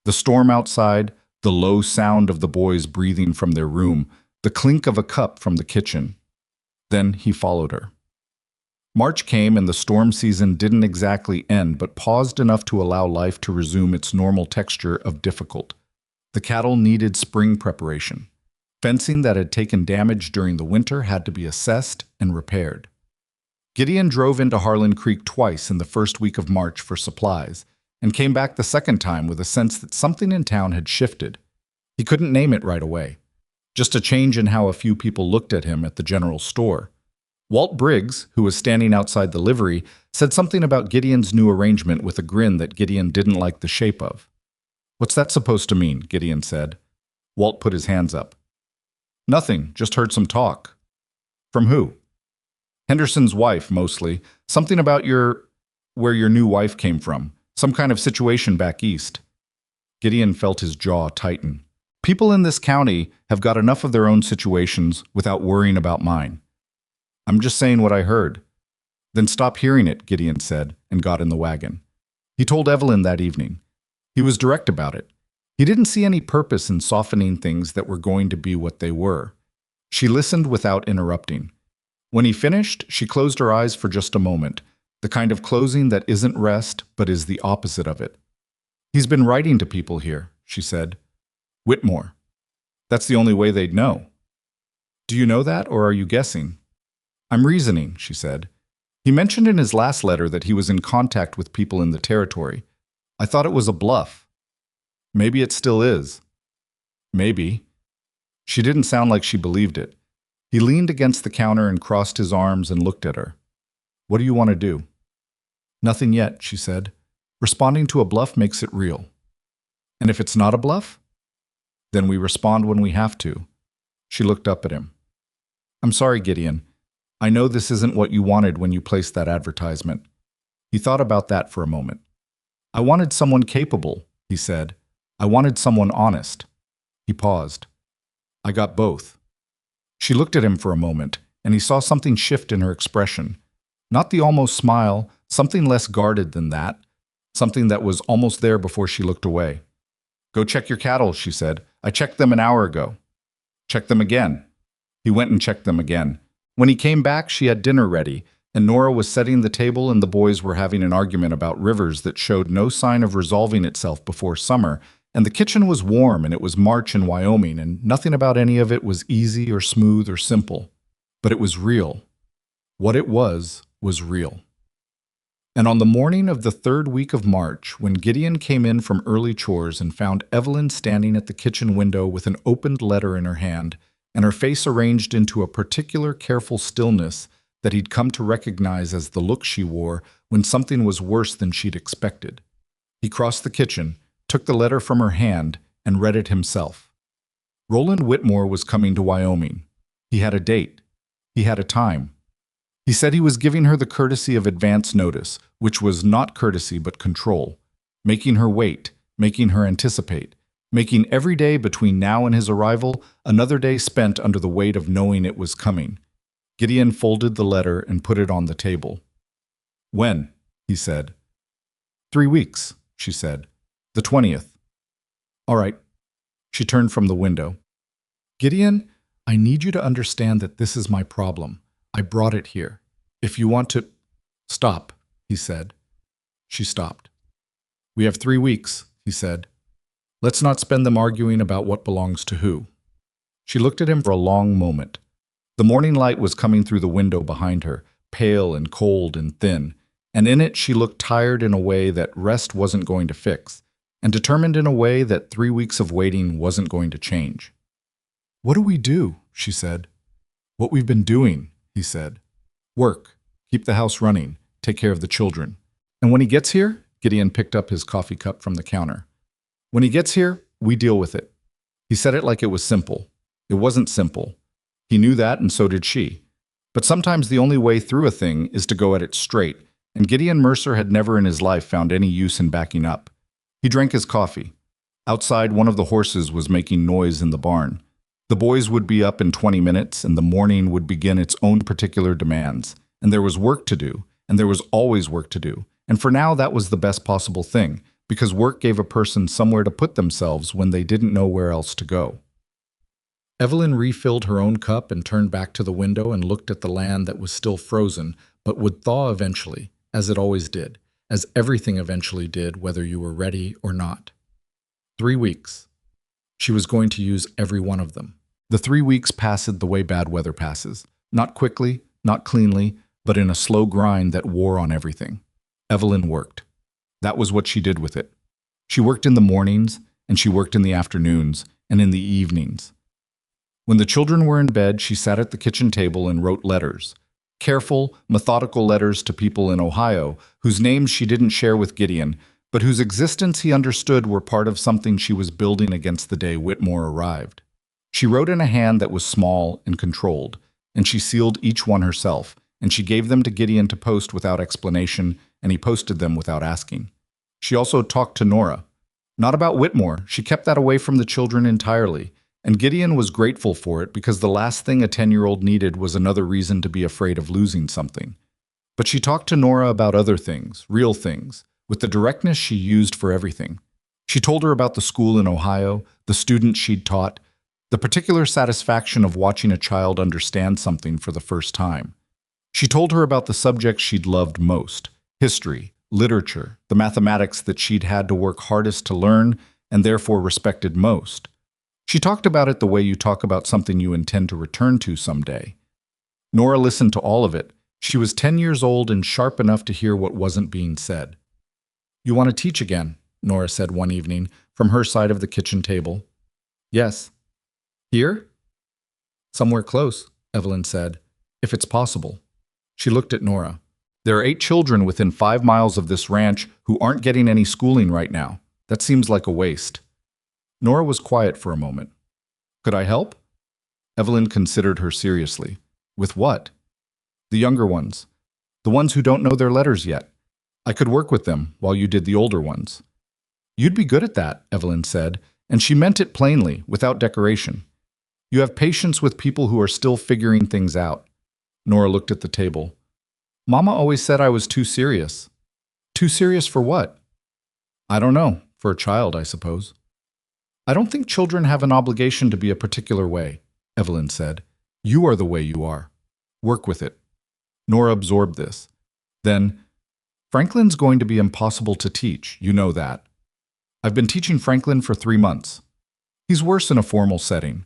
The storm outside, the low sound of the boys breathing from their room, the clink of a cup from the kitchen. Then he followed her. March came and the storm season didn't exactly end, but paused enough to allow life to resume its normal texture of difficult. The cattle needed spring preparation. Fencing that had taken damage during the winter had to be assessed and repaired. Gideon drove into Harlan Creek twice in the first week of March for supplies, and came back the second time with a sense that something in town had shifted. He couldn't name it right away. Just a change in how a few people looked at him at the general store. Walt Briggs, who was standing outside the livery, said something about Gideon's new arrangement with a grin that Gideon didn't like the shape of. "What's that supposed to mean?" Gideon said. Walt put his hands up. "Nothing, just heard some talk." "From who?" "Henderson's wife, mostly. Something about where your new wife came from. Some kind of situation back east." Gideon felt his jaw tighten. "People in this county have got enough of their own situations without worrying about mine." "I'm just saying what I heard." "Then stop hearing it," Gideon said, and got in the wagon. He told Evelyn that evening. He was direct about it. He didn't see any purpose in softening things that were going to be what they were. She listened without interrupting. When he finished, she closed her eyes for just a moment, the kind of closing that isn't rest, but is the opposite of it. He's been writing to people here, she said. Whitmore. That's the only way they'd know. Do you know that, or are you guessing? I'm reasoning, she said. He mentioned in his last letter that he was in contact with people in the territory. I thought it was a bluff. Maybe it still is. Maybe. She didn't sound like she believed it. He leaned against the counter and crossed his arms and looked at her. What do you want to do? Nothing yet, she said. Responding to a bluff makes it real. And if it's not a bluff? Then we respond when we have to. She looked up at him. I'm sorry, Gideon. I know this isn't what you wanted when you placed that advertisement. He thought about that for a moment. I wanted someone capable, he said. I wanted someone honest. He paused. I got both. She looked at him for a moment, and he saw something shift in her expression. Not the almost smile, something less guarded than that, something that was almost there before she looked away. Go check your cattle, she said. I checked them an hour ago. Check them again. He went and checked them again. When he came back, she had dinner ready, and Nora was setting the table and the boys were having an argument about rivers that showed no sign of resolving itself before summer, and the kitchen was warm and it was March in Wyoming, and nothing about any of it was easy or smooth or simple. But it was real. What it was real. And on the morning of the third week of March, when Gideon came in from early chores and found Evelyn standing at the kitchen window with an opened letter in her hand, and her face arranged into a particular careful stillness that he'd come to recognize as the look she wore when something was worse than she'd expected. He crossed the kitchen, took the letter from her hand, and read it himself. Roland Whitmore was coming to Wyoming. He had a date. He had a time. He said he was giving her the courtesy of advance notice, which was not courtesy but control, making her wait, making her anticipate, making every day between now and his arrival another day spent under the weight of knowing it was coming. Gideon folded the letter and put it on the table. When? He said. 3 weeks, she said. The 20th. All right. She turned from the window. Gideon, I need you to understand that this is my problem. I brought it here. If you want to... Stop, he said. She stopped. We have 3 weeks, he said. Let's not spend them arguing about what belongs to who. She looked at him for a long moment. The morning light was coming through the window behind her, pale and cold and thin, and in it she looked tired in a way that rest wasn't going to fix, and determined in a way that 3 weeks of waiting wasn't going to change. What do we do? She said. What we've been doing, he said. Work, keep the house running, take care of the children. And when he gets here, Gideon picked up his coffee cup from the counter. When he gets here, we deal with it. He said it like it was simple. It wasn't simple. He knew that, and so did she. But sometimes the only way through a thing is to go at it straight, and Gideon Mercer had never in his life found any use in backing up. He drank his coffee. Outside, one of the horses was making noise in the barn. The boys would be up in 20 minutes, and the morning would begin its own particular demands. And there was work to do, and there was always work to do. And for now, that was the best possible thing, because work gave a person somewhere to put themselves when they didn't know where else to go. Evelyn refilled her own cup and turned back to the window and looked at the land that was still frozen, but would thaw eventually, as it always did, as everything eventually did, whether you were ready or not. 3 weeks. She was going to use every one of them. The 3 weeks passed the way bad weather passes, not quickly, not cleanly, but in a slow grind that wore on everything. Evelyn worked. That was what she did with it. She worked in the mornings, and she worked in the afternoons, and in the evenings. When the children were in bed, she sat at the kitchen table and wrote letters. Careful, methodical letters to people in Ohio, whose names she didn't share with Gideon, but whose existence he understood were part of something she was building against the day Whitmore arrived. She wrote in a hand that was small and controlled, and she sealed each one herself, and she gave them to Gideon to post without explanation, and he posted them without asking. She also talked to Nora. Not about Whitmore, she kept that away from the children entirely, and Gideon was grateful for it because the last thing a 10-year-old needed was another reason to be afraid of losing something. But she talked to Nora about other things, real things, with the directness she used for everything. She told her about the school in Ohio, the students she'd taught, the particular satisfaction of watching a child understand something for the first time. She told her about the subjects she'd loved most: history, literature, the mathematics that she'd had to work hardest to learn and therefore respected most. She talked about it the way you talk about something you intend to return to someday. Nora listened to all of it. She was 10 years old and sharp enough to hear what wasn't being said. "You want to teach again?" Nora said one evening from her side of the kitchen table. "Yes." "Here?" "Somewhere close," Evelyn said, "if it's possible." She looked at Nora. "There are 8 children within 5 miles of this ranch who aren't getting any schooling right now. That seems like a waste." Nora was quiet for a moment. "Could I help?" Evelyn considered her seriously. "With what?" "The younger ones. The ones who don't know their letters yet. I could work with them while you did the older ones." "You'd be good at that," Evelyn said, and she meant it plainly, without decoration. "You have patience with people who are still figuring things out." Nora looked at the table. "Mama always said I was too serious." "Too serious for what?" "I don't know. For a child, I suppose." "I don't think children have an obligation to be a particular way," Evelyn said. "You are the way you are. Work with it." Nora absorbed this. Then, "Franklin's going to be impossible to teach, you know that. I've been teaching Franklin for 3 months. He's worse in a formal setting.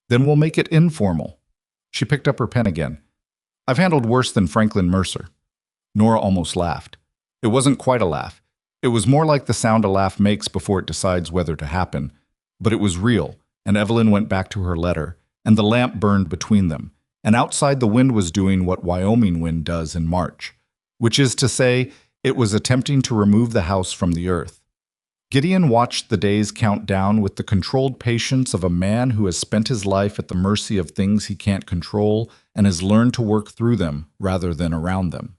Then we'll make it informal." She picked up her pen again. "I've handled worse than Franklin Mercer." Nora almost laughed. It wasn't quite a laugh. It was more like the sound a laugh makes before it decides whether to happen. But it was real, and Evelyn went back to her letter, and the lamp burned between them, and outside the wind was doing what Wyoming wind does in March, which is to say, it was attempting to remove the house from the earth. Gideon watched the days count down with the controlled patience of a man who has spent his life at the mercy of things he can't control and has learned to work through them rather than around them.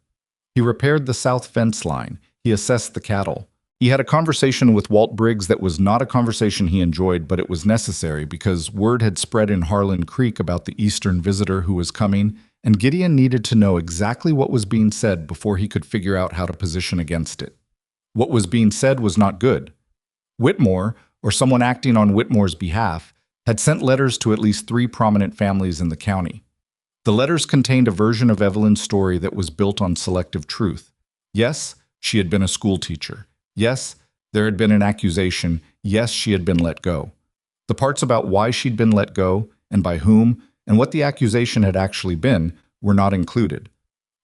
He repaired the south fence line. He assessed the cattle. He had a conversation with Walt Briggs that was not a conversation he enjoyed, but it was necessary because word had spread in Harlan Creek about the Eastern visitor who was coming, and Gideon needed to know exactly what was being said before he could figure out how to position against it. What was being said was not good. Whitmore, or someone acting on Whitmore's behalf, had sent letters to at least 3 prominent families in the county. The letters contained a version of Evelyn's story that was built on selective truth. Yes, she had been a school teacher. Yes, there had been an accusation. Yes, she had been let go. The parts about why she'd been let go, and by whom, and what the accusation had actually been, were not included.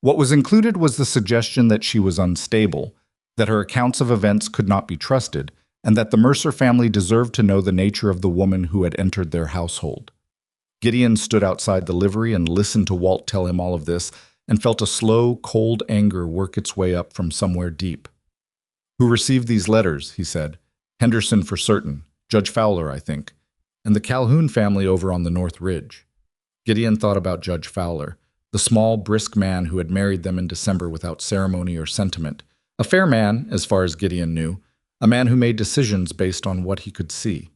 What was included was the suggestion that she was unstable, that her accounts of events could not be trusted, and that the Mercer family deserved to know the nature of the woman who had entered their household. Gideon stood outside the livery and listened to Walt tell him all of this, and felt a slow, cold anger work its way up from somewhere deep. "Who received these letters?" he said. "Henderson for certain. Judge Fowler, I think. And the Calhoun family over on the North Ridge." Gideon thought about Judge Fowler, the small, brisk man who had married them in December without ceremony or sentiment. A fair man, as far as Gideon knew. A man who made decisions based on what he could see.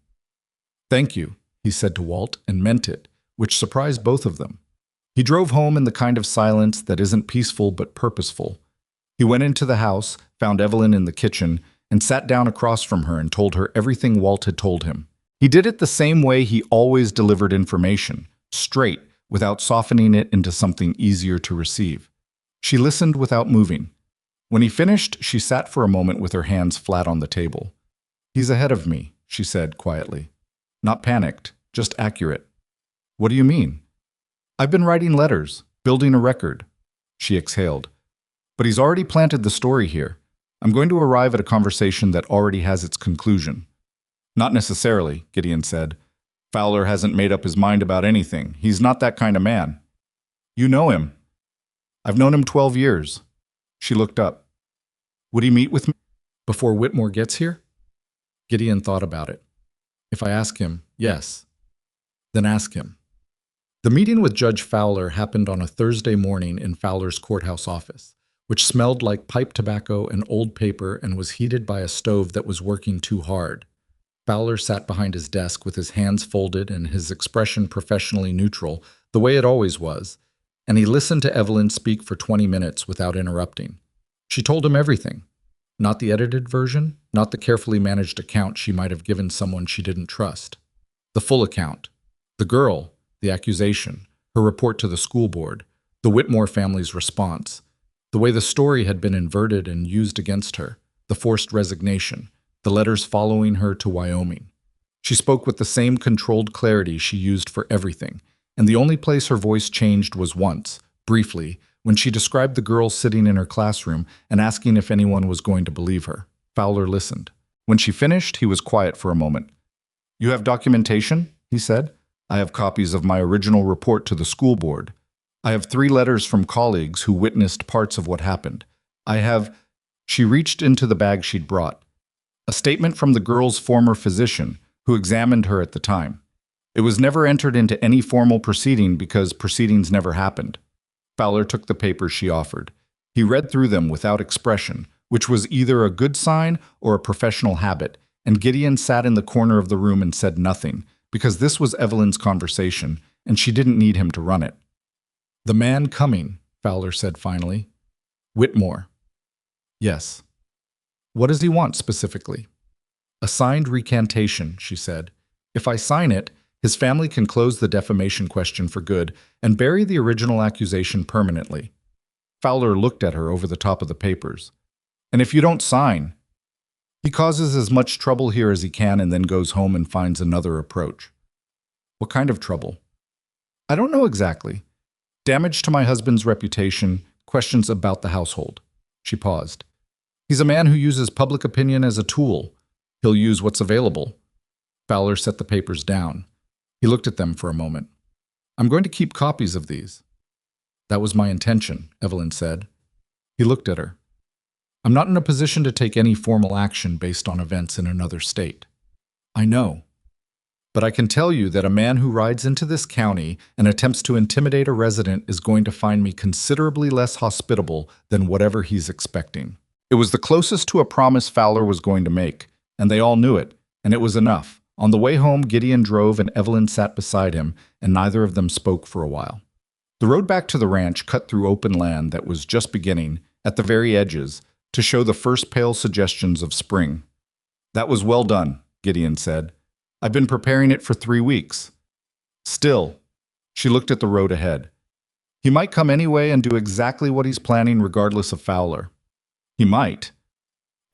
"Thank you," he said to Walt, and meant it, which surprised both of them. He drove home in the kind of silence that isn't peaceful but purposeful. He went into the house, found Evelyn in the kitchen, and sat down across from her and told her everything Walt had told him. He did it the same way he always delivered information, straight, without softening it into something easier to receive. She listened without moving. When he finished, she sat for a moment with her hands flat on the table. "He's ahead of me," she said quietly. "Not panicked, just accurate." "What do you mean?" "I've been writing letters, building a record." She exhaled. "But he's already planted the story here. I'm going to arrive at a conversation that already has its conclusion." "Not necessarily," Gideon said. "Fowler hasn't made up his mind about anything. He's not that kind of man." "You know him." "I've known him 12 years. She looked up. "Would he meet with me before Whitmore gets here?" Gideon thought about it. "If I ask him, yes." "Then ask him." The meeting with Judge Fowler happened on a Thursday morning in Fowler's courthouse office, which smelled like pipe tobacco and old paper and was heated by a stove that was working too hard. Fowler sat behind his desk with his hands folded and his expression professionally neutral, the way it always was, and he listened to Evelyn speak for 20 minutes without interrupting. She told him everything. Not the edited version, not the carefully managed account she might have given someone she didn't trust. The full account. The girl, the accusation, her report to the school board, the The Whitmore family's response, the way the story had been inverted and used against her, the forced resignation, the letters following her to Wyoming. She spoke with the same controlled clarity she used for everything, and the only place her voice changed was once, briefly, when she described the girl sitting in her classroom and asking if anyone was going to believe her. Fowler listened. When she finished, he was quiet for a moment. "You have documentation?" he said. "I have copies of my original report to the school board. I have 3 letters from colleagues who witnessed parts of what happened. I have—" She reached into the bag she'd brought. "A statement from the girl's former physician, who examined her at the time. It was never entered into any formal proceeding because proceedings never happened." Fowler took the papers she offered. He read through them without expression, which was either a good sign or a professional habit, and Gideon sat in the corner of the room and said nothing, because this was Evelyn's conversation, and she didn't need him to run it. "The man coming," Fowler said finally. "Whitmore." "Yes." "What does he want specifically?" "A signed recantation," she said. "If I sign it, his family can close the defamation question for good and bury the original accusation permanently." Fowler looked at her over the top of the papers. "And if you don't sign?" "He causes as much trouble here as he can and then goes home and finds another approach." "What kind of trouble?" "I don't know exactly. Damage to my husband's reputation, questions about the household." She paused. "He's a man who uses public opinion as a tool. He'll use what's available." Fowler set the papers down. He looked at them for a moment. "I'm going to keep copies of these." "That was my intention," Evelyn said. He looked at her. "I'm not in a position to take any formal action based on events in another state." "I know. But I can tell you that a man who rides into this county and attempts to intimidate a resident is going to find me considerably less hospitable than whatever he's expecting." It was the closest to a promise Fowler was going to make, and they all knew it, and it was enough. On the way home, Gideon drove and Evelyn sat beside him, and neither of them spoke for a while. The road back to the ranch cut through open land that was just beginning, at the very edges, to show the first pale suggestions of spring. "That was well done," Gideon said. "I've been preparing it for 3 weeks." "Still," she looked at the road ahead. "He might come anyway and do exactly what he's planning regardless of Fowler." "He might.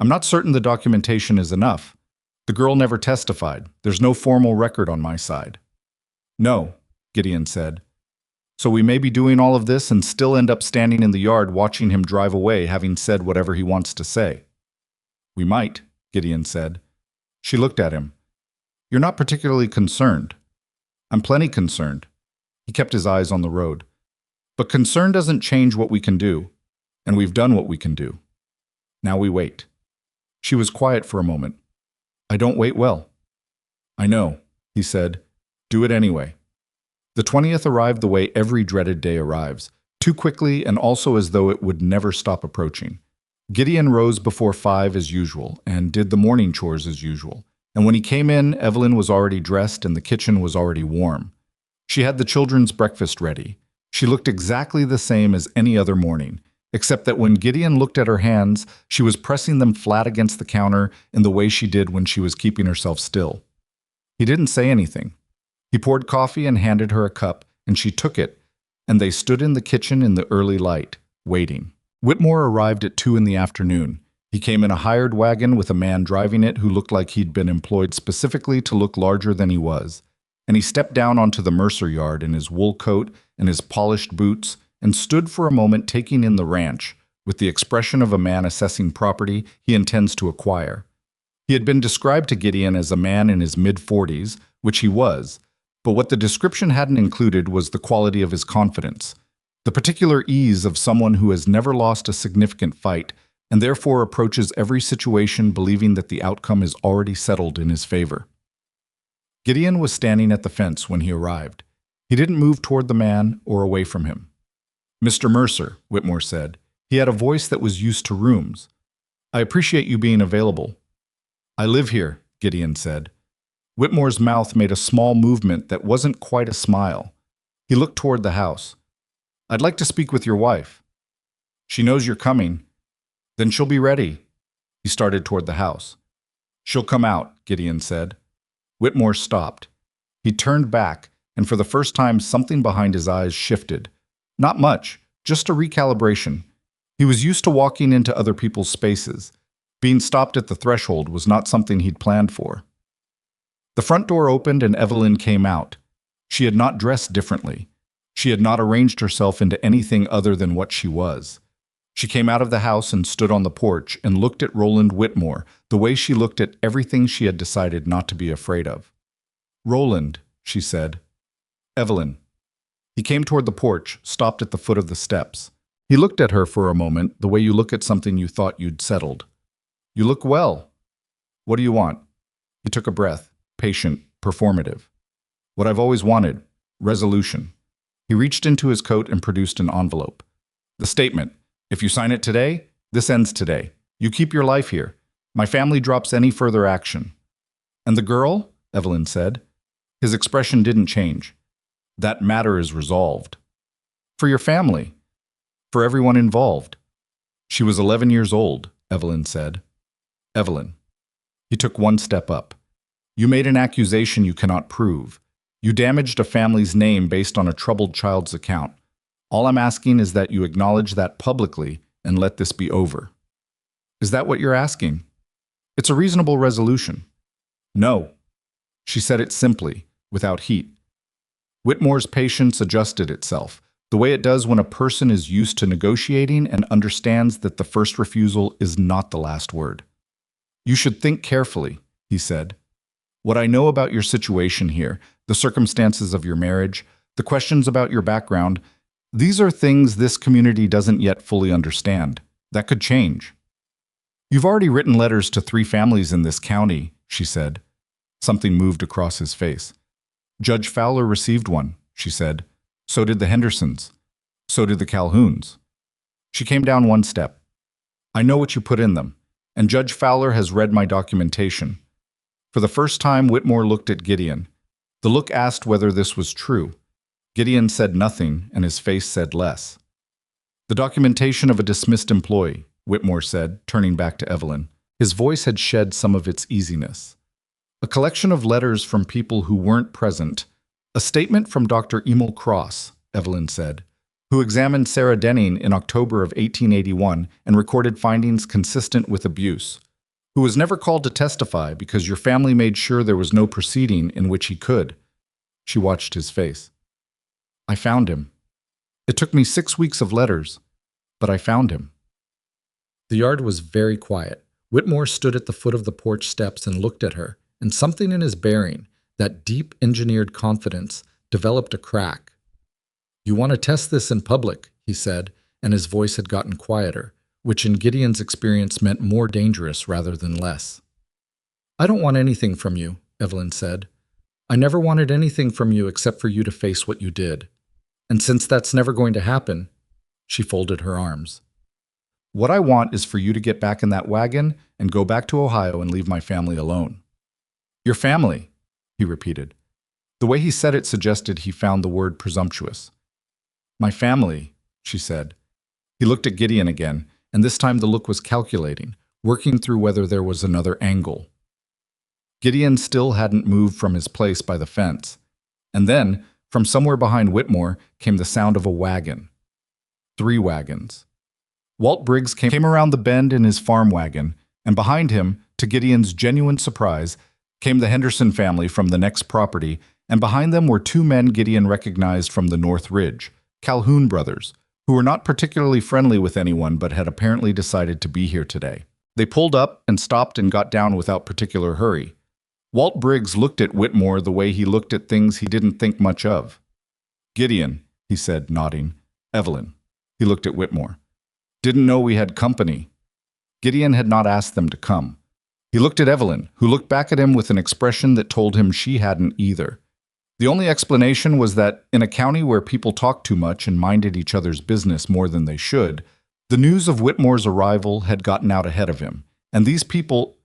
I'm not certain the documentation is enough. The girl never testified. There's no formal record on my side." "No," Gideon said. "So we may be doing all of this and still end up standing in the yard watching him drive away, having said whatever he wants to say." "We might," Gideon said. She looked at him. "You're not particularly concerned." "I'm plenty concerned." He kept his eyes on the road. "But concern doesn't change what we can do, and we've done what we can do. Now we wait." She was quiet for a moment. "I don't wait well." "I know," he said. "Do it anyway." The 20th arrived the way every dreaded day arrives, too quickly and also as though it would never stop approaching. Gideon rose before 5 as usual and did the morning chores as usual. And when he came in, Evelyn was already dressed and the kitchen was already warm. She had the children's breakfast ready. She looked exactly the same as any other morning, except that when Gideon looked at her hands, she was pressing them flat against the counter in the way she did when she was keeping herself still. He didn't say anything. He poured coffee and handed her a cup, and she took it, and they stood in the kitchen in the early light, waiting. Whitmore arrived at 2 in the afternoon. He came in a hired wagon with a man driving it who looked like he'd been employed specifically to look larger than he was, and he stepped down onto the Mercer yard in his wool coat and his polished boots and stood for a moment taking in the ranch, with the expression of a man assessing property he intends to acquire. He had been described to Gideon as a man in his mid-40s, which he was, but what the description hadn't included was the quality of his confidence, the particular ease of someone who has never lost a significant fight and therefore approaches every situation believing that the outcome is already settled in his favor. Gideon was standing at the fence when he arrived. He didn't move toward the man or away from him. "Mr. Mercer," Whitmore said. He had a voice that was used to rooms. "I appreciate you being available." "I live here," Gideon said. Whitmore's mouth made a small movement that wasn't quite a smile. He looked toward the house. "I'd like to speak with your wife." "She knows you're coming." "Then she'll be ready." He started toward the house. "She'll come out," Gideon said. Whitmore stopped. He turned back, and for the first time something behind his eyes shifted. Not much, just a recalibration. He was used to walking into other people's spaces. Being stopped at the threshold was not something he'd planned for. The front door opened and Evelyn came out. She had not dressed differently. She had not arranged herself into anything other than what she was. She came out of the house and stood on the porch and looked at Roland Whitmore the way she looked at everything she had decided not to be afraid of. "Roland," she said. "Evelyn." He came toward the porch, stopped at the foot of the steps. He looked at her for a moment, the way you look at something you thought you'd settled. "You look well. What do you want?" He took a breath, patient, performative. "What I've always wanted, resolution." He reached into his coat and produced an envelope. "The statement. If you sign it today, this ends today. You keep your life here. My family drops any further action." "And the girl?" Evelyn said. His expression didn't change. "That matter is resolved." "For your family. For everyone involved." "She was 11 years old," Evelyn said. "Evelyn." He took one step up. "You made an accusation you cannot prove. You damaged a family's name based on a troubled child's account. All I'm asking is that you acknowledge that publicly and let this be over." "Is that what you're asking?" "It's a reasonable resolution." "No." She said it simply, without heat. Whitmore's patience adjusted itself, the way it does when a person is used to negotiating and understands that the first refusal is not the last word. "You should think carefully," he said. "What I know about your situation here, the circumstances of your marriage, the questions about your background, these are things this community doesn't yet fully understand. That could change." "You've already written letters to 3 families in this county," she said. Something moved across his face. "Judge Fowler received one," she said. "So did the Hendersons. So did the Calhouns." She came down one step. "I know what you put in them, and Judge Fowler has read my documentation." For the first time, Whitmore looked at Gideon. The look asked whether this was true. Gideon said nothing, and his face said less. "The documentation of a dismissed employee," Whitmore said, turning back to Evelyn. His voice had shed some of its easiness. "A collection of letters from people who weren't present. A statement from Dr. Emil Cross," Evelyn said, "who examined Sarah Denning in October of 1881 and recorded findings consistent with abuse. Who was never called to testify because your family made sure there was no proceeding in which he could." She watched his face. "I found him. It took me 6 weeks of letters, but I found him." The yard was very quiet. Whitmore stood at the foot of the porch steps and looked at her, and something in his bearing, that deep engineered confidence, developed a crack. "You want to test this in public," he said, and his voice had gotten quieter, which in Gideon's experience meant more dangerous rather than less. "I don't want anything from you," Evelyn said. "I never wanted anything from you except for you to face what you did. And since that's never going to happen," she folded her arms. "What I want is for you to get back in that wagon and go back to Ohio and leave my family alone." "Your family," he repeated. The way he said it suggested he found the word presumptuous. "My family," she said. He looked at Gideon again, and this time the look was calculating, working through whether there was another angle. Gideon still hadn't moved from his place by the fence. And then, from somewhere behind Whitmore, came the sound of a wagon. 3 wagons. Walt Briggs came around the bend in his farm wagon, and behind him, to Gideon's genuine surprise, came the Henderson family from the next property, and behind them were 2 men Gideon recognized from the North Ridge, Calhoun brothers, who were not particularly friendly with anyone but had apparently decided to be here today. They pulled up and stopped and got down without particular hurry. Walt Briggs looked at Whitmore the way he looked at things he didn't think much of. "Gideon," he said, nodding. "Evelyn." He looked at Whitmore. "Didn't know we had company." Gideon had not asked them to come. He looked at Evelyn, who looked back at him with an expression that told him she hadn't either. The only explanation was that, in a county where people talked too much and minded each other's business more than they should, the news of Whitmore's arrival had gotten out ahead of him, and these people,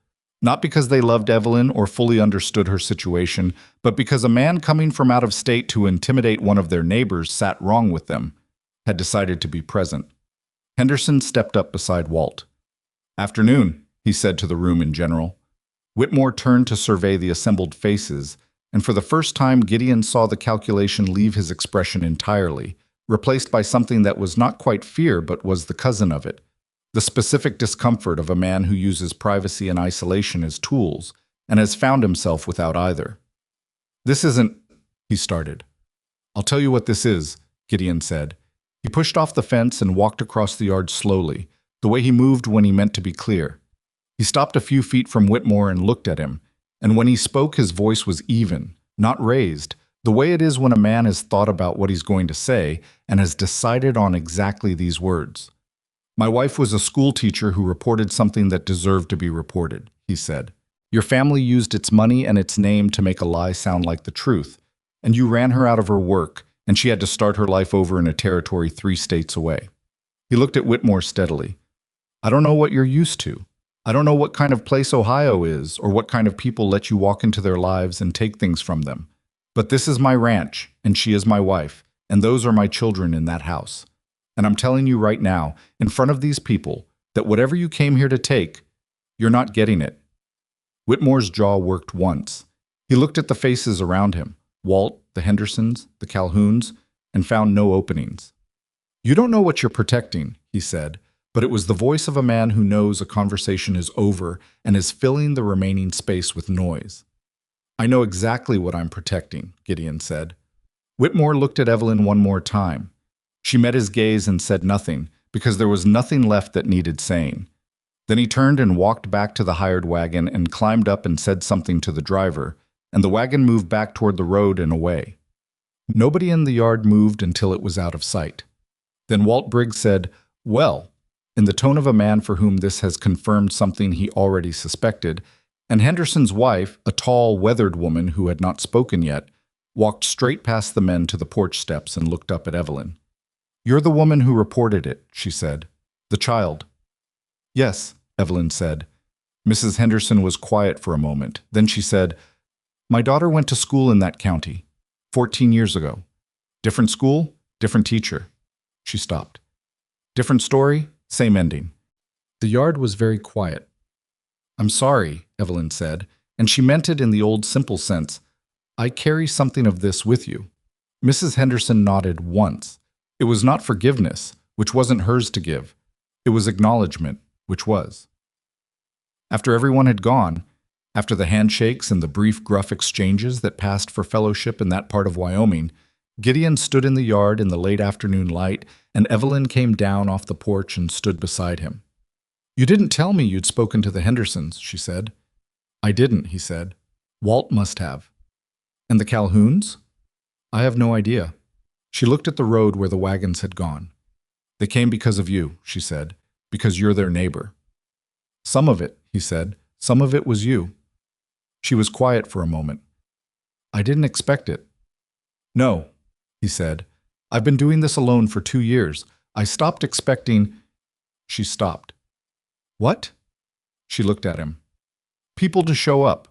not because they loved Evelyn or fully understood her situation, but because a man coming from out of state to intimidate one of their neighbors sat wrong with them, had decided to be present. Henderson stepped up beside Walt. "Afternoon," he said to the room in general. Whitmore turned to survey the assembled faces, and for the first time Gideon saw the calculation leave his expression entirely, replaced by something that was not quite fear but was the cousin of it. The specific discomfort of a man who uses privacy and isolation as tools and has found himself without either. "This isn't," he started. "I'll tell you what this is," Gideon said. He pushed off the fence and walked across the yard slowly, the way he moved when he meant to be clear. He stopped a few feet from Whitmore and looked at him, and when he spoke his voice was even, not raised, the way it is when a man has thought about what he's going to say and has decided on exactly these words. "My wife was a school teacher who reported something that deserved to be reported," he said. "Your family used its money and its name to make a lie sound like the truth, and you ran her out of her work, and she had to start her life over in a territory 3 states away." He looked at Whitmore steadily. "I don't know what you're used to. I don't know what kind of place Ohio is or what kind of people let you walk into their lives and take things from them. But this is my ranch, and she is my wife, and those are my children in that house. And I'm telling you right now, in front of these people, that whatever you came here to take, you're not getting it." Whitmore's jaw worked once. He looked at the faces around him, Walt, the Hendersons, the Calhouns, and found no openings. "You don't know what you're protecting," he said, but it was the voice of a man who knows a conversation is over and is filling the remaining space with noise. "I know exactly what I'm protecting," Gideon said. Whitmore looked at Evelyn one more time. She met his gaze and said nothing, because there was nothing left that needed saying. Then he turned and walked back to the hired wagon and climbed up and said something to the driver, and the wagon moved back toward the road and away. Nobody in the yard moved until it was out of sight. Then Walt Briggs said, "Well," in the tone of a man for whom this has confirmed something he already suspected, and Henderson's wife, a tall, weathered woman who had not spoken yet, walked straight past the men to the porch steps and looked up at Evelyn. "You're the woman who reported it," she said. "The child." "Yes," Evelyn said. Mrs. Henderson was quiet for a moment. Then she said, "My daughter went to school in that county 14 years ago. Different school, different teacher." She stopped. "Different story, same ending." The yard was very quiet. "I'm sorry," Evelyn said, and she meant it in the old simple sense. "I carry something of this with you." Mrs. Henderson nodded once. It was not forgiveness, which wasn't hers to give. It was acknowledgement, which was. After everyone had gone, after the handshakes and the brief gruff exchanges that passed for fellowship in that part of Wyoming, Gideon stood in the yard in the late afternoon light, and Evelyn came down off the porch and stood beside him. "You didn't tell me you'd spoken to the Hendersons," she said. "I didn't," he said. "Walt must have." "And the Calhouns?" "I have no idea." She looked at the road where the wagons had gone. "They came because of you," she said, "because you're their neighbor." "Some of it," he said. "Some of it was you." She was quiet for a moment. "I didn't expect it." "No," he said. "I've been doing this alone for 2 years. I stopped expecting—" She stopped. "What?" She looked at him. "People to show up."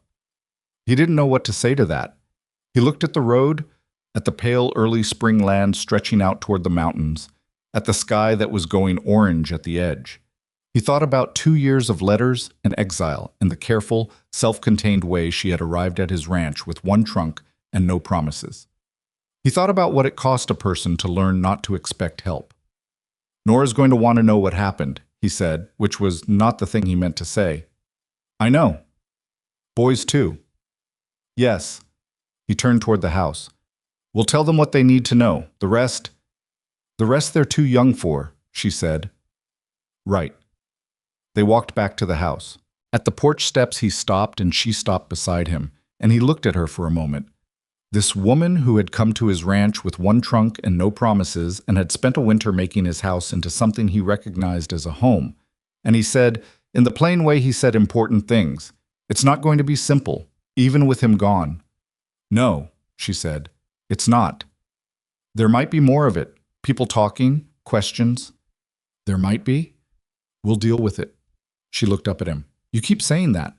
He didn't know what to say to that. He looked at the road, at the pale early spring land stretching out toward the mountains, at the sky that was going orange at the edge. He thought about 2 years of letters and exile and the careful, self-contained way she had arrived at his ranch with one trunk and no promises. He thought about what it cost a person to learn not to expect help. "Nora's going to want to know what happened," he said, which was not the thing he meant to say. "I know. Boys too." "Yes." He turned toward the house. "We'll tell them what they need to know. The rest they're too young for," she said. "Right." They walked back to the house. At the porch steps he stopped and she stopped beside him, and he looked at her for a moment. This woman who had come to his ranch with one trunk and no promises and had spent a winter making his house into something he recognized as a home. And he said, in the plain way he said important things, "It's not going to be simple, even with him gone." "No," she said, "it's not. There might be more of it. People talking, questions. There might be. We'll deal with it." She looked up at him. "You keep saying that."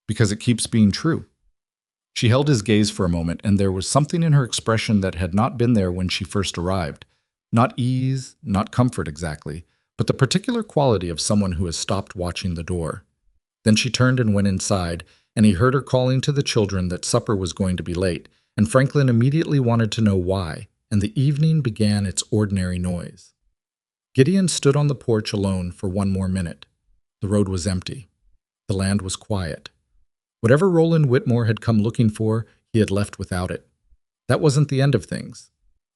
"Because it keeps being true." She held his gaze for a moment, and there was something in her expression that had not been there when she first arrived. Not ease, not comfort exactly, but the particular quality of someone who has stopped watching the door. Then she turned and went inside, and he heard her calling to the children that supper was going to be late, and Franklin immediately wanted to know why, and the evening began its ordinary noise. Gideon stood on the porch alone for one more minute. The road was empty. The land was quiet. Whatever Roland Whitmore had come looking for, he had left without it. That wasn't the end of things.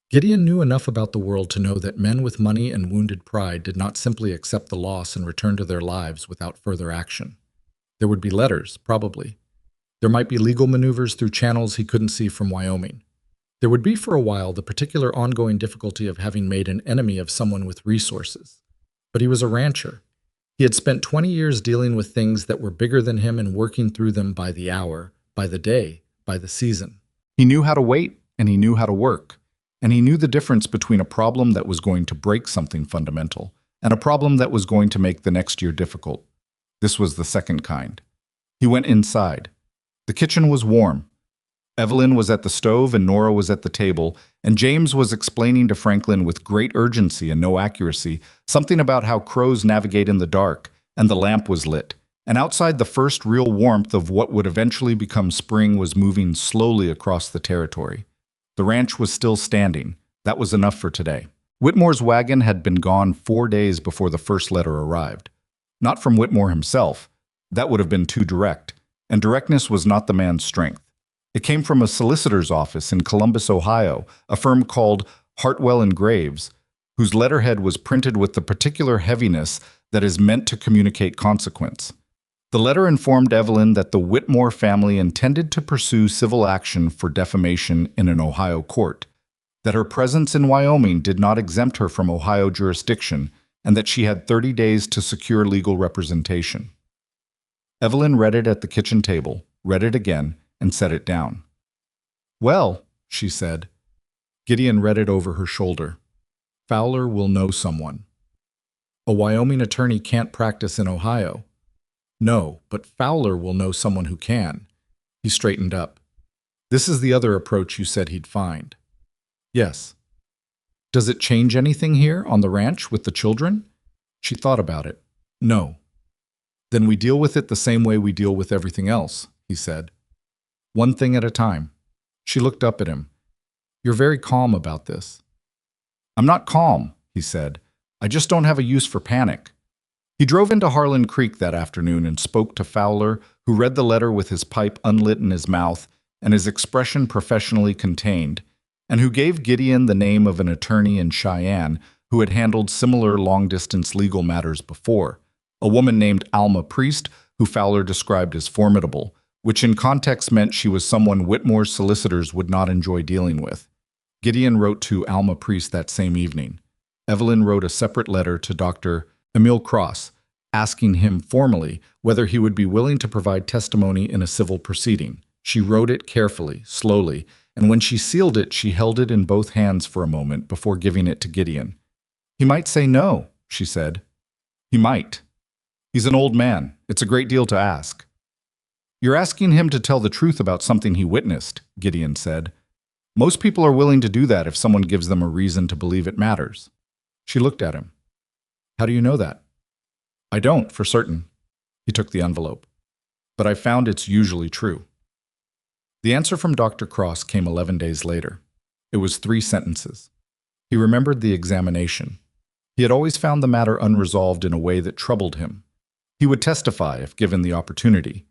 Gideon knew enough about the world to know that men with money and wounded pride did not simply accept the loss and return to their lives without further action. There would be letters, probably. There might be legal maneuvers through channels he couldn't see from Wyoming. There would be for a while the particular ongoing difficulty of having made an enemy of someone with resources. But he was a rancher. He had spent 20 years dealing with things that were bigger than him and working through them by the hour, by the day, by the season. He knew how to wait, and he knew how to work. And he knew the difference between a problem that was going to break something fundamental and a problem that was going to make the next year difficult. This was the second kind. He went inside. The kitchen was warm. Evelyn was at the stove and Nora was at the table, and James was explaining to Franklin with great urgency and no accuracy something about how crows navigate in the dark, and the lamp was lit. And outside, the first real warmth of what would eventually become spring was moving slowly across the territory. The ranch was still standing. That was enough for today. Whitmore's wagon had been gone 4 days before the first letter arrived. Not from Whitmore himself. That would have been too direct, and directness was not the man's strength. It came from a solicitor's office in Columbus, Ohio, a firm called Hartwell and Graves, whose letterhead was printed with the particular heaviness that is meant to communicate consequence. The letter informed Evelyn that the Whitmore family intended to pursue civil action for defamation in an Ohio court, that her presence in Wyoming did not exempt her from Ohio jurisdiction, and that she had 30 days to secure legal representation. Evelyn read it at the kitchen table, read it again, and set it down. "Well," she said. Gideon read it over her shoulder. "Fowler will know someone. A Wyoming attorney can't practice in Ohio." "No, but Fowler will know someone who can." He straightened up. "This is the other approach you said he'd find." "Yes." "Does it change anything here on the ranch with the children?" She thought about it. "No." "Then we deal with it the same way we deal with everything else," he said. "One thing at a time." She looked up at him. "You're very calm about this." "I'm not calm," he said. "I just don't have a use for panic." He drove into Harlan Creek that afternoon and spoke to Fowler, who read the letter with his pipe unlit in his mouth and his expression professionally contained, and who gave Gideon the name of an attorney in Cheyenne who had handled similar long-distance legal matters before, a woman named Alma Priest, who Fowler described as formidable, which in context meant she was someone Whitmore's solicitors would not enjoy dealing with. Gideon wrote to Alma Priest that same evening. Evelyn wrote a separate letter to Dr. Emil Cross, asking him formally whether he would be willing to provide testimony in a civil proceeding. She wrote it carefully, slowly, and when she sealed it, she held it in both hands for a moment before giving it to Gideon. "He might say no," she said. "He might. He's an old man. It's a great deal to ask." "You're asking him to tell the truth about something he witnessed," Gideon said. "Most people are willing to do that if someone gives them a reason to believe it matters." She looked at him. "How do you know that?" "I don't, for certain." He took the envelope. "But I found it's usually true." The answer from Dr. Cross came 11 days later. It was 3 sentences. He remembered the examination. He had always found the matter unresolved in a way that troubled him. He would testify if given the opportunity.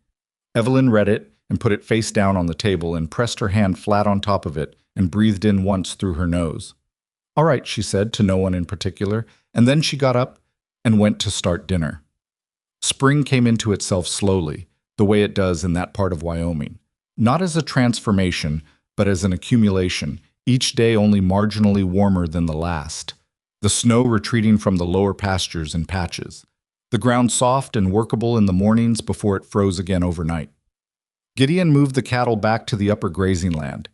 Evelyn read it and put it face down on the table and pressed her hand flat on top of it and breathed in once through her nose. "All right," she said to no one in particular, and then she got up and went to start dinner. Spring came into itself slowly, the way it does in that part of Wyoming. Not as a transformation, but as an accumulation, each day only marginally warmer than the last. The snow retreating from the lower pastures in patches. The ground soft and workable in the mornings before it froze again overnight. Gideon moved the cattle back to the upper grazing land.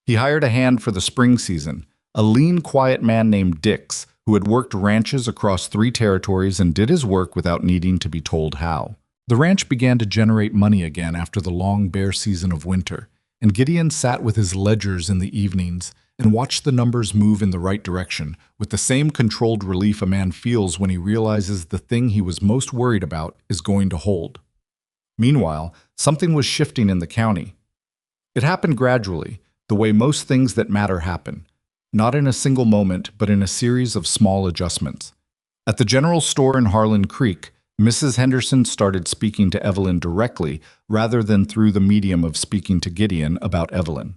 He hired a hand for the spring season, a lean, quiet man named Dix, who had worked ranches across 3 territories and did his work without needing to be told how. The ranch began to generate money again after the long, bare season of winter, and Gideon sat with his ledgers in the evenings and watched the numbers move in the right direction with the same controlled relief a man feels when he realizes the thing he was most worried about is going to hold. Meanwhile, something was shifting in the county. It happened gradually, the way most things that matter happen. not in a single moment, but in a series of small adjustments. At the general store in Harlan Creek, Mrs. Henderson started speaking to Evelyn directly rather than through the medium of speaking to Gideon about Evelyn.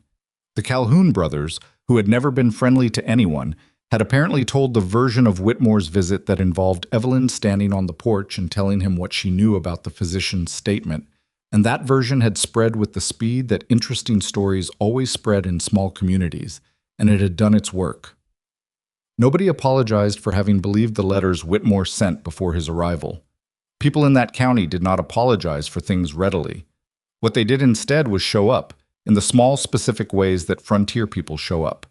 The Calhoun brothers, who had never been friendly to anyone, had apparently told the version of Whitmore's visit that involved Evelyn standing on the porch and telling him what she knew about the physician's statement, and that version had spread with the speed that interesting stories always spread in small communities, and it had done its work. Nobody apologized for having believed the letters Whitmore sent before his arrival. People in that county did not apologize for things readily. What they did instead was show up, in the small specific ways that frontier people show up.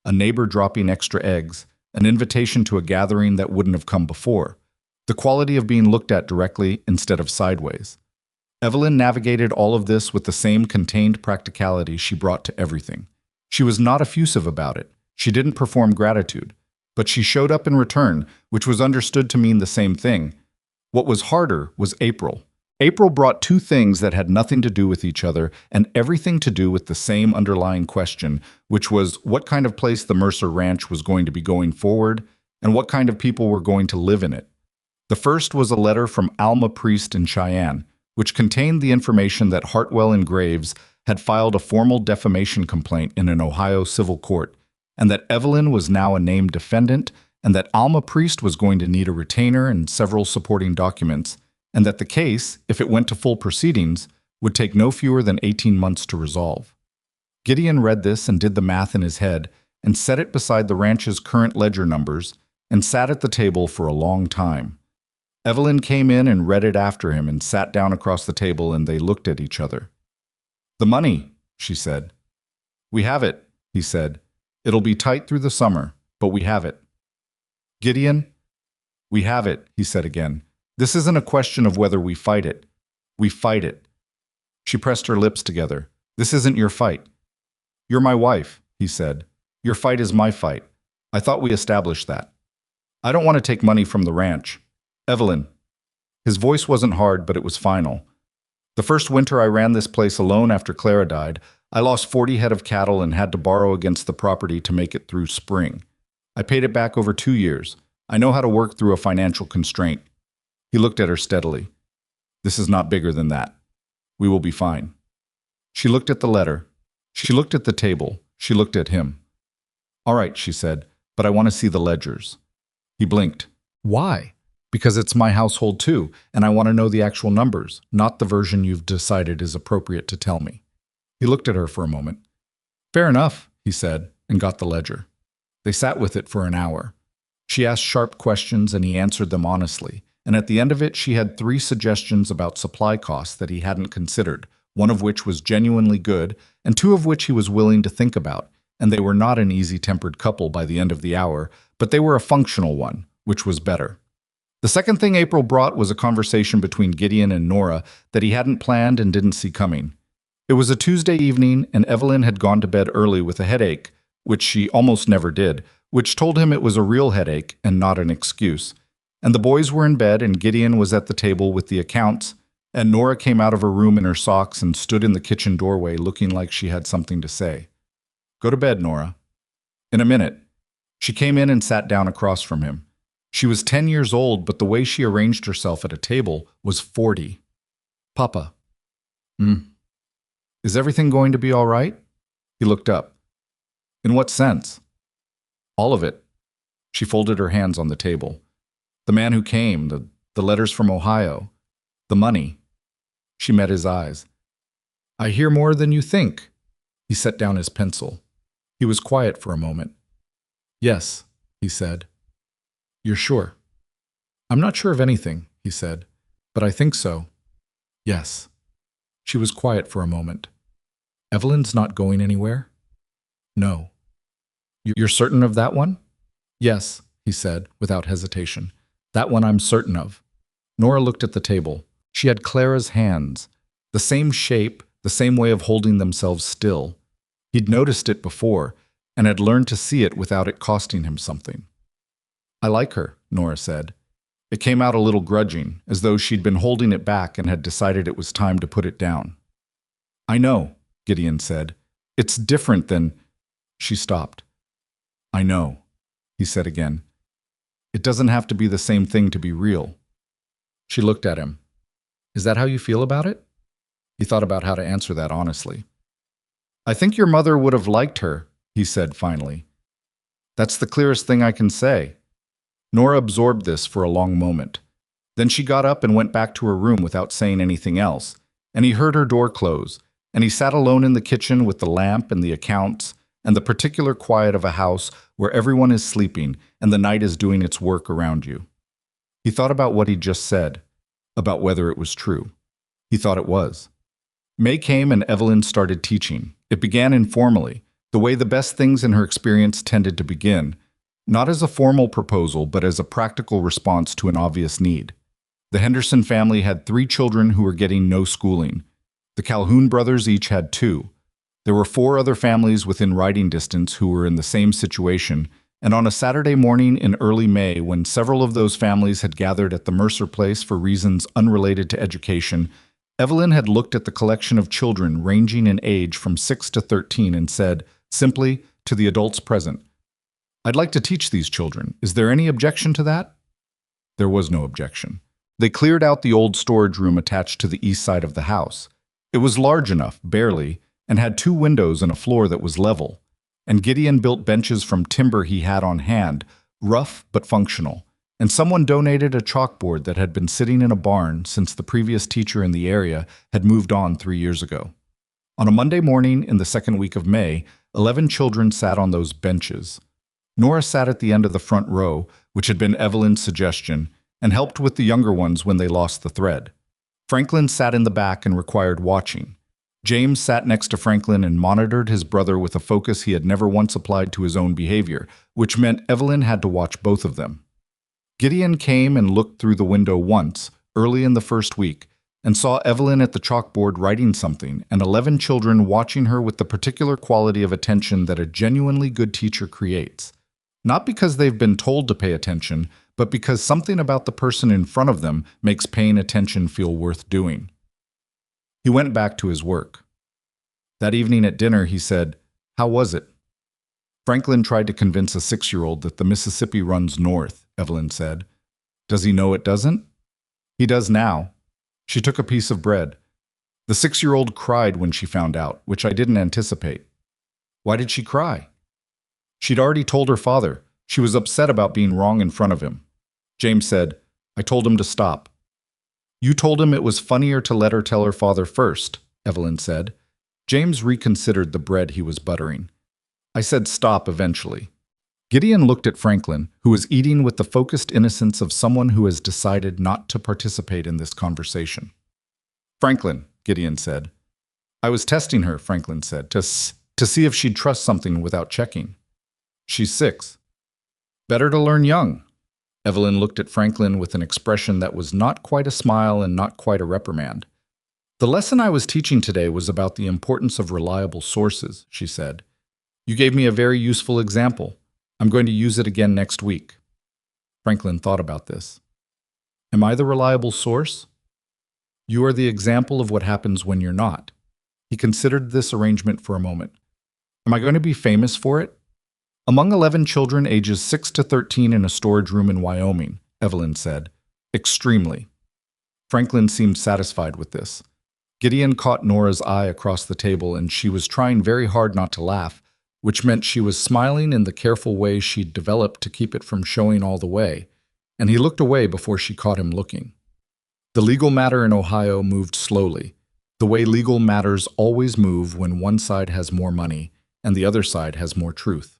A neighbor dropping extra eggs, an invitation to a gathering that wouldn't have come before, the quality of being looked at directly instead of sideways. Evelyn navigated all of this with the same contained practicality she brought to everything. She was not effusive about it. She didn't perform gratitude, but she showed up in return, which was understood to mean the same thing. What was harder was April. April brought two things that had nothing to do with each other and everything to do with the same underlying question, which was what kind of place the Mercer Ranch was going to be going forward and what kind of people were going to live in it. The first was a letter from Alma Priest in Cheyenne, which contained the information that Hartwell and Graves had filed a formal defamation complaint in an Ohio civil court, and that Evelyn was now a named defendant, and that Alma Priest was going to need a retainer and several supporting documents, and that the case, if it went to full proceedings, would take no fewer than 18 months to resolve. Gideon read this and did the math in his head, and set it beside the ranch's current ledger numbers, and sat at the table for a long time. Evelyn came in and read it after him and sat down across the table, and they looked at each other. "The money," she said. "We have it," he said. "It'll be tight through the summer, but we have it." "Gideon?" "We have it," he said again. "This isn't a question of whether we fight it. We fight it." She pressed her lips together. "This isn't your fight." "You're my wife," he said. "Your fight is my fight. I thought we established that. I don't want to take money from the ranch. Evelyn." His voice wasn't hard, but it was final. "The first winter I ran this place alone after Clara died, I lost 40 head of cattle and had to borrow against the property to make it through spring. I paid it back over 2 years. I know how to work through a financial constraint." He looked at her steadily. "This is not bigger than that. We will be fine." She looked at the letter. She looked at the table. She looked at him. "All right," she said, "but I want to see the ledgers." He blinked. "Why?" "Because it's my household too, and I want to know the actual numbers, not the version you've decided is appropriate to tell me." He looked at her for a moment. "Fair enough," he said, and got the ledger. They sat with it for an hour. She asked sharp questions, and he answered them honestly. And at the end of it, she had 3 suggestions about supply costs that he hadn't considered, one of which was genuinely good, and 2 of which he was willing to think about, and they were not an easy-tempered couple by the end of the hour, but they were a functional one, which was better. The second thing April brought was a conversation between Gideon and Nora that he hadn't planned and didn't see coming. It was a Tuesday evening, and Evelyn had gone to bed early with a headache, which she almost never did, which told him it was a real headache and not an excuse. And the boys were in bed, and Gideon was at the table with the accounts, and Nora came out of her room in her socks and stood in the kitchen doorway looking like she had something to say. "Go to bed, Nora." "In a minute." She came in and sat down across from him. She was 10 years old, but the way she arranged herself at a table was 40. "Papa." "Is everything going to be all right?" He looked up. "In what sense?" "All of it." She folded her hands on the table. "The man who came, the letters from Ohio, the money." She met his eyes. "I hear more than you think." He set down his pencil. He was quiet for a moment. "Yes," he said. "You're sure?" "I'm not sure of anything," he said, "but I think so." "Yes." She was quiet for a moment. "Evelyn's not going anywhere?" "No." "You're certain of that one?" "Yes," he said, without hesitation. "That one I'm certain of." Nora looked at the table. She had Clara's hands, the same shape, the same way of holding themselves still. He'd noticed it before, and had learned to see it without it costing him something. "I like her," Nora said. It came out a little grudging, as though she'd been holding it back and had decided it was time to put it down. "I know," Gideon said. "It's different than—" She stopped. I know, he said again. It doesn't have to be the same thing to be real. She looked at him. Is that how you feel about it? He thought about how to answer that honestly. I think your mother would have liked her, he said finally. That's the clearest thing I can say. Nora absorbed this for a long moment. Then she got up and went back to her room without saying anything else, and he heard her door close, and he sat alone in the kitchen with the lamp and the accounts and the particular quiet of a house where everyone is sleeping and the night is doing its work around you. He thought about what he'd just said, about whether it was true. He thought it was. May came and Evelyn started teaching. It began informally, the way the best things in her experience tended to begin, not as a formal proposal, but as a practical response to an obvious need. The Henderson family had 3 children who were getting no schooling. The Calhoun brothers each had 2. There were 4 other families within riding distance who were in the same situation, and on a Saturday morning in early May, when several of those families had gathered at the Mercer place for reasons unrelated to education, Evelyn had looked at the collection of children ranging in age from 6 to 13 and said, simply, to the adults present, I'd like to teach these children. Is there any objection to that? There was no objection. They cleared out the old storage room attached to the east side of the house. It was large enough, barely, and had 2 windows and a floor that was level. And Gideon built benches from timber he had on hand, rough but functional. And someone donated a chalkboard that had been sitting in a barn since the previous teacher in the area had moved on 3 years ago. On a Monday morning in the second week of May, 11 children sat on those benches. Nora sat at the end of the front row, which had been Evelyn's suggestion, and helped with the younger ones when they lost the thread. Franklin sat in the back and required watching. James sat next to Franklin and monitored his brother with a focus he had never once applied to his own behavior, which meant Evelyn had to watch both of them. Gideon came and looked through the window once, early in the first week, and saw Evelyn at the chalkboard writing something, and 11 children watching her with the particular quality of attention that a genuinely good teacher creates. Not because they've been told to pay attention, but because something about the person in front of them makes paying attention feel worth doing. He went back to his work. That evening at dinner, he said, "How was it?" Franklin tried to convince a 6-year-old that the Mississippi runs north, Evelyn said. Does he know it doesn't? He does now. She took a piece of bread. The 6-year-old cried when she found out, which I didn't anticipate. Why did she cry? She'd already told her father. She was upset about being wrong in front of him. James said, I told him to stop. You told him it was funnier to let her tell her father first, Evelyn said. James reconsidered the bread he was buttering. I said stop eventually. Gideon looked at Franklin, who was eating with the focused innocence of someone who has decided not to participate in this conversation. Franklin, Gideon said. I was testing her, Franklin said, to see if she'd trust something without checking. She's 6. Better to learn young. Evelyn looked at Franklin with an expression that was not quite a smile and not quite a reprimand. The lesson I was teaching today was about the importance of reliable sources, she said. You gave me a very useful example. I'm going to use it again next week. Franklin thought about this. Am I the reliable source? You are the example of what happens when you're not. He considered this arrangement for a moment. Am I going to be famous for it? Among 11 children ages 6 to 13 in a storage room in Wyoming, Evelyn said. Extremely. Franklin seemed satisfied with this. Gideon caught Nora's eye across the table, and she was trying very hard not to laugh, which meant she was smiling in the careful way she'd developed to keep it from showing all the way, and he looked away before she caught him looking. The legal matter in Ohio moved slowly, the way legal matters always move when one side has more money and the other side has more truth.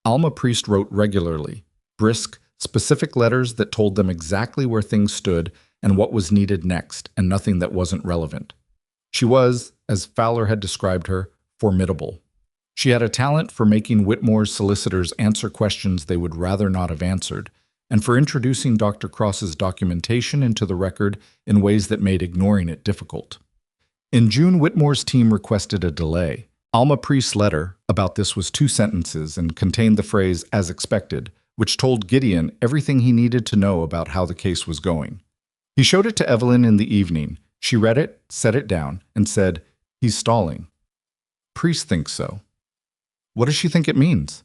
Alma Priest wrote regularly, brisk, specific letters that told them exactly where things stood and what was needed next, and nothing that wasn't relevant. She was, as Fowler had described her, formidable. She had a talent for making Whitmore's solicitors answer questions they would rather not have answered, and for introducing Dr. Cross's documentation into the record in ways that made ignoring it difficult. In June, Whitmore's team requested a delay. Alma Priest's letter about this was 2 sentences and contained the phrase, as expected, which told Gideon everything he needed to know about how the case was going. He showed it to Evelyn in the evening. She read it, set it down, and said, He's stalling. Priest thinks so. What does she think it means?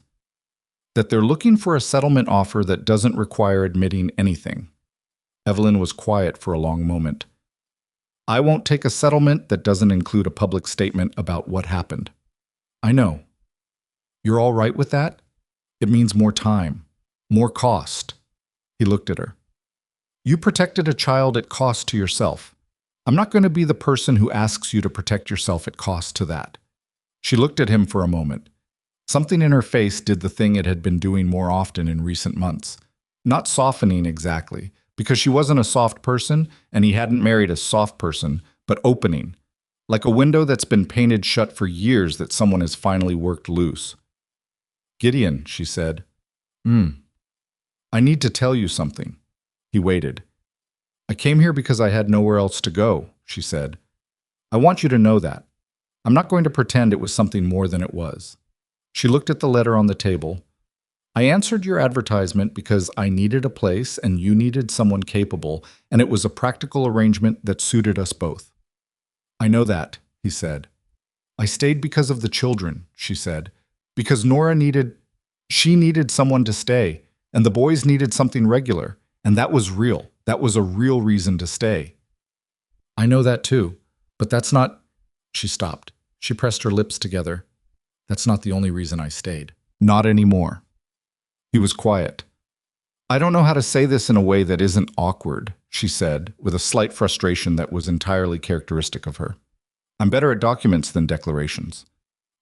That they're looking for a settlement offer that doesn't require admitting anything. Evelyn was quiet for a long moment. I won't take a settlement that doesn't include a public statement about what happened. I know. You're all right with that? It means more time, more cost. He looked at her. You protected a child at cost to yourself. I'm not going to be the person who asks you to protect yourself at cost to that. She looked at him for a moment. Something in her face did the thing it had been doing more often in recent months. Not softening exactly, because she wasn't a soft person and he hadn't married a soft person, but opening. Like a window that's been painted shut for years that someone has finally worked loose. Gideon, she said. I need to tell you something. He waited. I came here because I had nowhere else to go, she said. I want you to know that. I'm not going to pretend it was something more than it was. She looked at the letter on the table. I answered your advertisement because I needed a place and you needed someone capable, and it was a practical arrangement that suited us both. I know that, he said. I stayed because of the children, she said, because she needed someone to stay, and the boys needed something regular, and that was real. That was a real reason to stay. I know that too, but that's not... She stopped. She pressed her lips together. That's not the only reason I stayed. Not anymore. He was quiet. I don't know how to say this in a way that isn't awkward, she said, with a slight frustration that was entirely characteristic of her. I'm better at documents than declarations.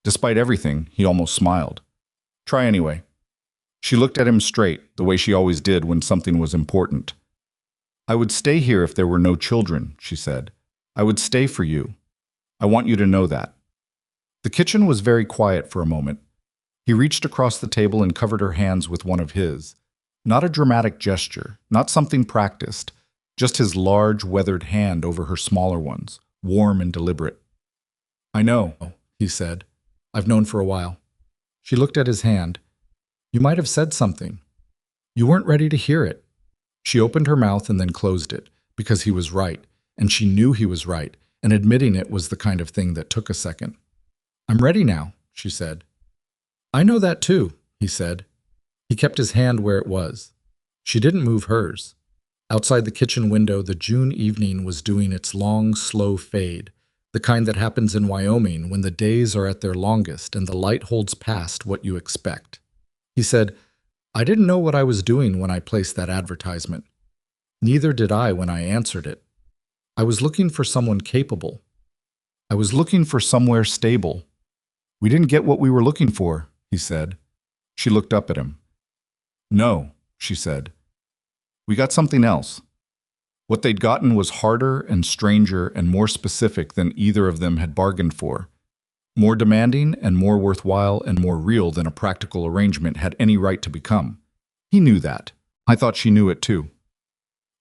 Despite everything, he almost smiled. Try anyway. She looked at him straight, the way she always did when something was important. I would stay here if there were no children, she said. I would stay for you. I want you to know that. The kitchen was very quiet for a moment. He reached across the table and covered her hands with one of his. Not a dramatic gesture, not something practiced, just his large, weathered hand over her smaller ones, warm and deliberate. I know, he said. I've known for a while. She looked at his hand. You might have said something. You weren't ready to hear it. She opened her mouth and then closed it, because he was right, and she knew he was right, and admitting it was the kind of thing that took a second. I'm ready now, she said. I know that too, he said. He kept his hand where it was. She didn't move hers. Outside the kitchen window, the June evening was doing its long, slow fade, the kind that happens in Wyoming when the days are at their longest and the light holds past what you expect. He said, I didn't know what I was doing when I placed that advertisement. Neither did I when I answered it. I was looking for someone capable. I was looking for somewhere stable. We didn't get what we were looking for, he said. She looked up at him. No, she said. We got something else. What they'd gotten was harder and stranger and more specific than either of them had bargained for. More demanding and more worthwhile and more real than a practical arrangement had any right to become. He knew that. I thought she knew it too.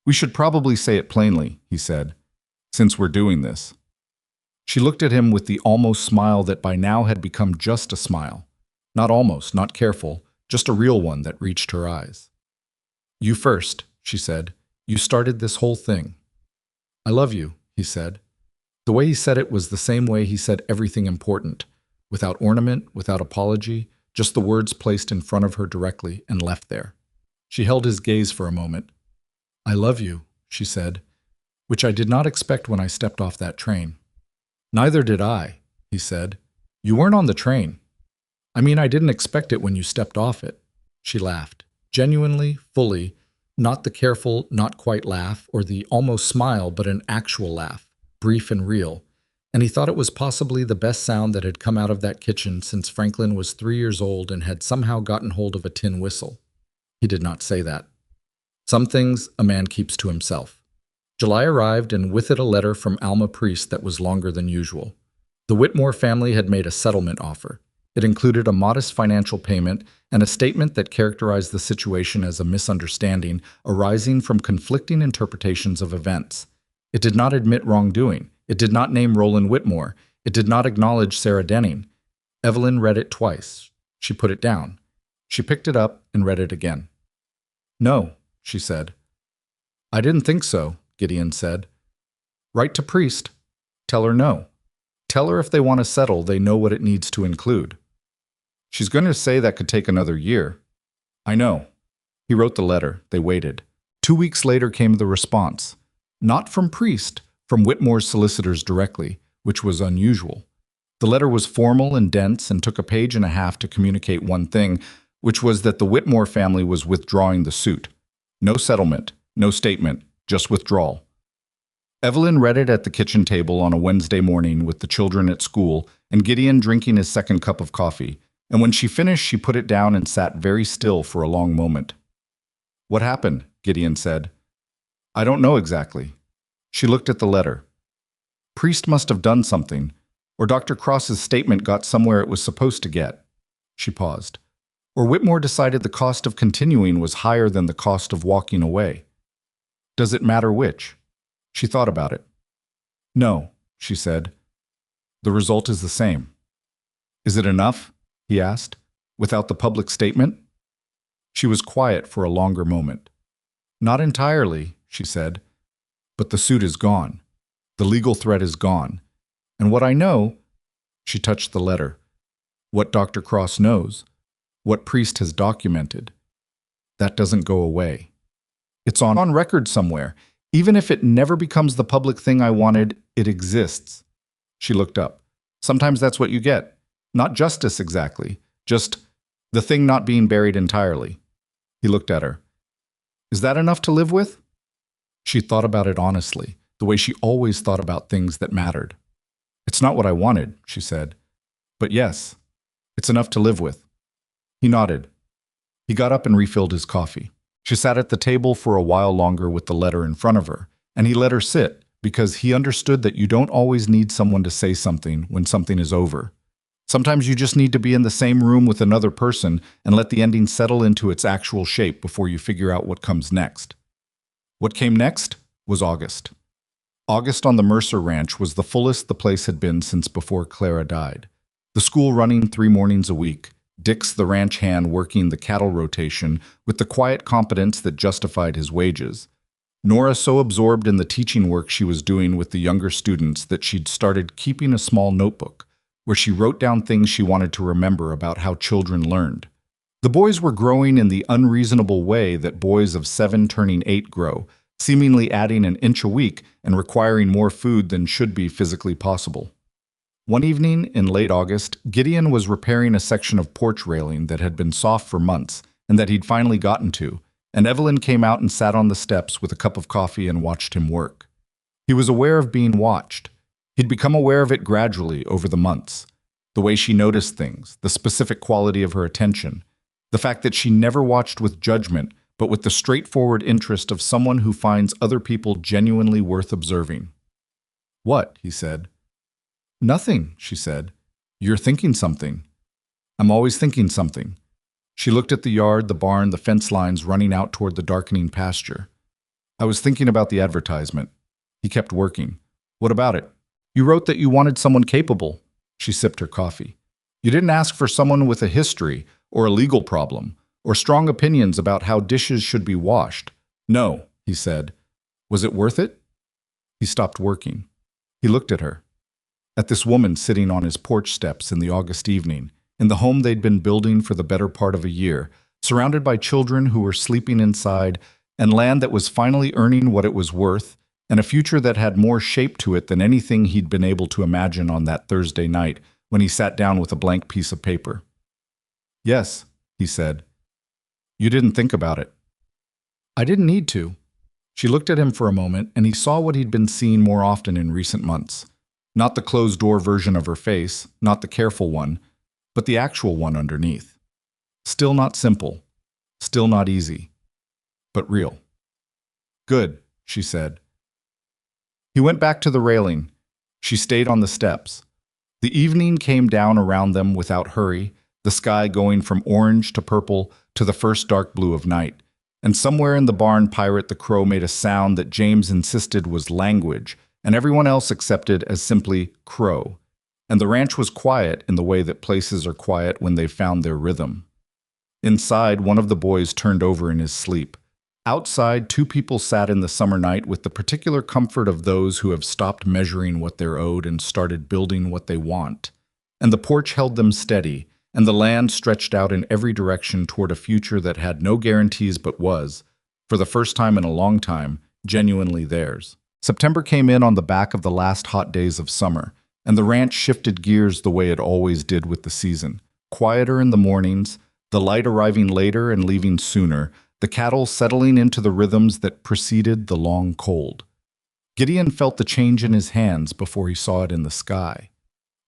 We should probably say it plainly, he said, since we're doing this. She looked at him with the almost smile that by now had become just a smile. Not almost, not careful, just a real one that reached her eyes. You first, she said. You started this whole thing. I love you, he said. The way he said it was the same way he said everything important, without ornament, without apology, just the words placed in front of her directly and left there. She held his gaze for a moment. I love you, she said, which I did not expect when I stepped off that train. Neither did I, he said. You weren't on the train. I mean, I didn't expect it when you stepped off it. She laughed, genuinely, fully, not the careful, not quite laugh, or the almost smile, but an actual laugh, brief and real, and he thought it was possibly the best sound that had come out of that kitchen since Franklin was 3 years old and had somehow gotten hold of a tin whistle. He did not say that. Some things a man keeps to himself. July arrived, and with it a letter from Alma Priest that was longer than usual. The Whitmore family had made a settlement offer. It included a modest financial payment and a statement that characterized the situation as a misunderstanding arising from conflicting interpretations of events. It did not admit wrongdoing. It did not name Roland Whitmore. It did not acknowledge Sarah Denning. Evelyn read it twice. She put it down. She picked it up and read it again. No, she said. I didn't think so, Gideon said. Write to Priest. Tell her no. Tell her if they want to settle, they know what it needs to include. She's going to say that could take another year. I know. He wrote the letter. They waited. 2 weeks later came the response. Not from Priest, from Whitmore's solicitors directly, which was unusual. The letter was formal and dense and took a page and a half to communicate one thing, which was that the Whitmore family was withdrawing the suit. No settlement, no statement, just withdrawal. Evelyn read it at the kitchen table on a Wednesday morning with the children at school and Gideon drinking his second cup of coffee, and when she finished she put it down and sat very still for a long moment. What happened? Gideon said. I don't know exactly. She looked at the letter. Priest must have done something, or Dr. Cross's statement got somewhere it was supposed to get. She paused. Or Whitmore decided the cost of continuing was higher than the cost of walking away. Does it matter which? She thought about it. No, she said. The result is the same. Is it enough? He asked. Without the public statement? She was quiet for a longer moment. Not entirely, she said. But the suit is gone. The legal threat is gone. And what I know, she touched the letter, what Dr. Cross knows, what Priest has documented, that doesn't go away. It's on record somewhere. Even if it never becomes the public thing I wanted, it exists. She looked up. Sometimes that's what you get. Not justice exactly, just the thing not being buried entirely. He looked at her. Is that enough to live with? She thought about it honestly, the way she always thought about things that mattered. It's not what I wanted, she said. But yes, it's enough to live with. He nodded. He got up and refilled his coffee. She sat at the table for a while longer with the letter in front of her, and he let her sit because he understood that you don't always need someone to say something when something is over. Sometimes you just need to be in the same room with another person and let the ending settle into its actual shape before you figure out what comes next. What came next was August. August on the Mercer Ranch was the fullest the place had been since before Clara died. The school running 3 mornings a week, Dix the ranch hand working the cattle rotation with the quiet competence that justified his wages. Nora so absorbed in the teaching work she was doing with the younger students that she'd started keeping a small notebook, where she wrote down things she wanted to remember about how children learned. The boys were growing in the unreasonable way that boys of 7 turning 8 grow, seemingly adding an inch a week and requiring more food than should be physically possible. One evening in late August, Gideon was repairing a section of porch railing that had been soft for months and that he'd finally gotten to, and Evelyn came out and sat on the steps with a cup of coffee and watched him work. He was aware of being watched. He'd become aware of it gradually over the months. The way she noticed things, the specific quality of her attention, the fact that she never watched with judgment, but with the straightforward interest of someone who finds other people genuinely worth observing. What? He said. Nothing, she said. You're thinking something. I'm always thinking something. She looked at the yard, the barn, the fence lines running out toward the darkening pasture. I was thinking about the advertisement. He kept working. What about it? You wrote that you wanted someone capable. She sipped her coffee. You didn't ask for someone with a history or a legal problem or strong opinions about how dishes should be washed. No, he said. Was it worth it? He stopped working. He looked at her. At this woman sitting on his porch steps in the August evening, in the home they'd been building for the better part of a year, surrounded by children who were sleeping inside, and land that was finally earning what it was worth, and a future that had more shape to it than anything he'd been able to imagine on that Thursday night when he sat down with a blank piece of paper. Yes, he said. You didn't think about it. I didn't need to. She looked at him for a moment, and he saw what he'd been seeing more often in recent months. Not the closed-door version of her face, not the careful one, but the actual one underneath. Still not simple, still not easy, but real. Good, she said. He went back to the railing. She stayed on the steps. The evening came down around them without hurry, the sky going from orange to purple to the first dark blue of night. And somewhere in the barn, Pirate the Crow made a sound that James insisted was language, and everyone else accepted as simply crow. And the ranch was quiet in the way that places are quiet when they've found their rhythm. Inside, one of the boys turned over in his sleep. Outside, 2 people sat in the summer night with the particular comfort of those who have stopped measuring what they're owed and started building what they want. And the porch held them steady, and the land stretched out in every direction toward a future that had no guarantees but was, for the first time in a long time, genuinely theirs. September came in on the back of the last hot days of summer, and the ranch shifted gears the way it always did with the season. Quieter in the mornings, the light arriving later and leaving sooner, the cattle settling into the rhythms that preceded the long cold. Gideon felt the change in his hands before he saw it in the sky.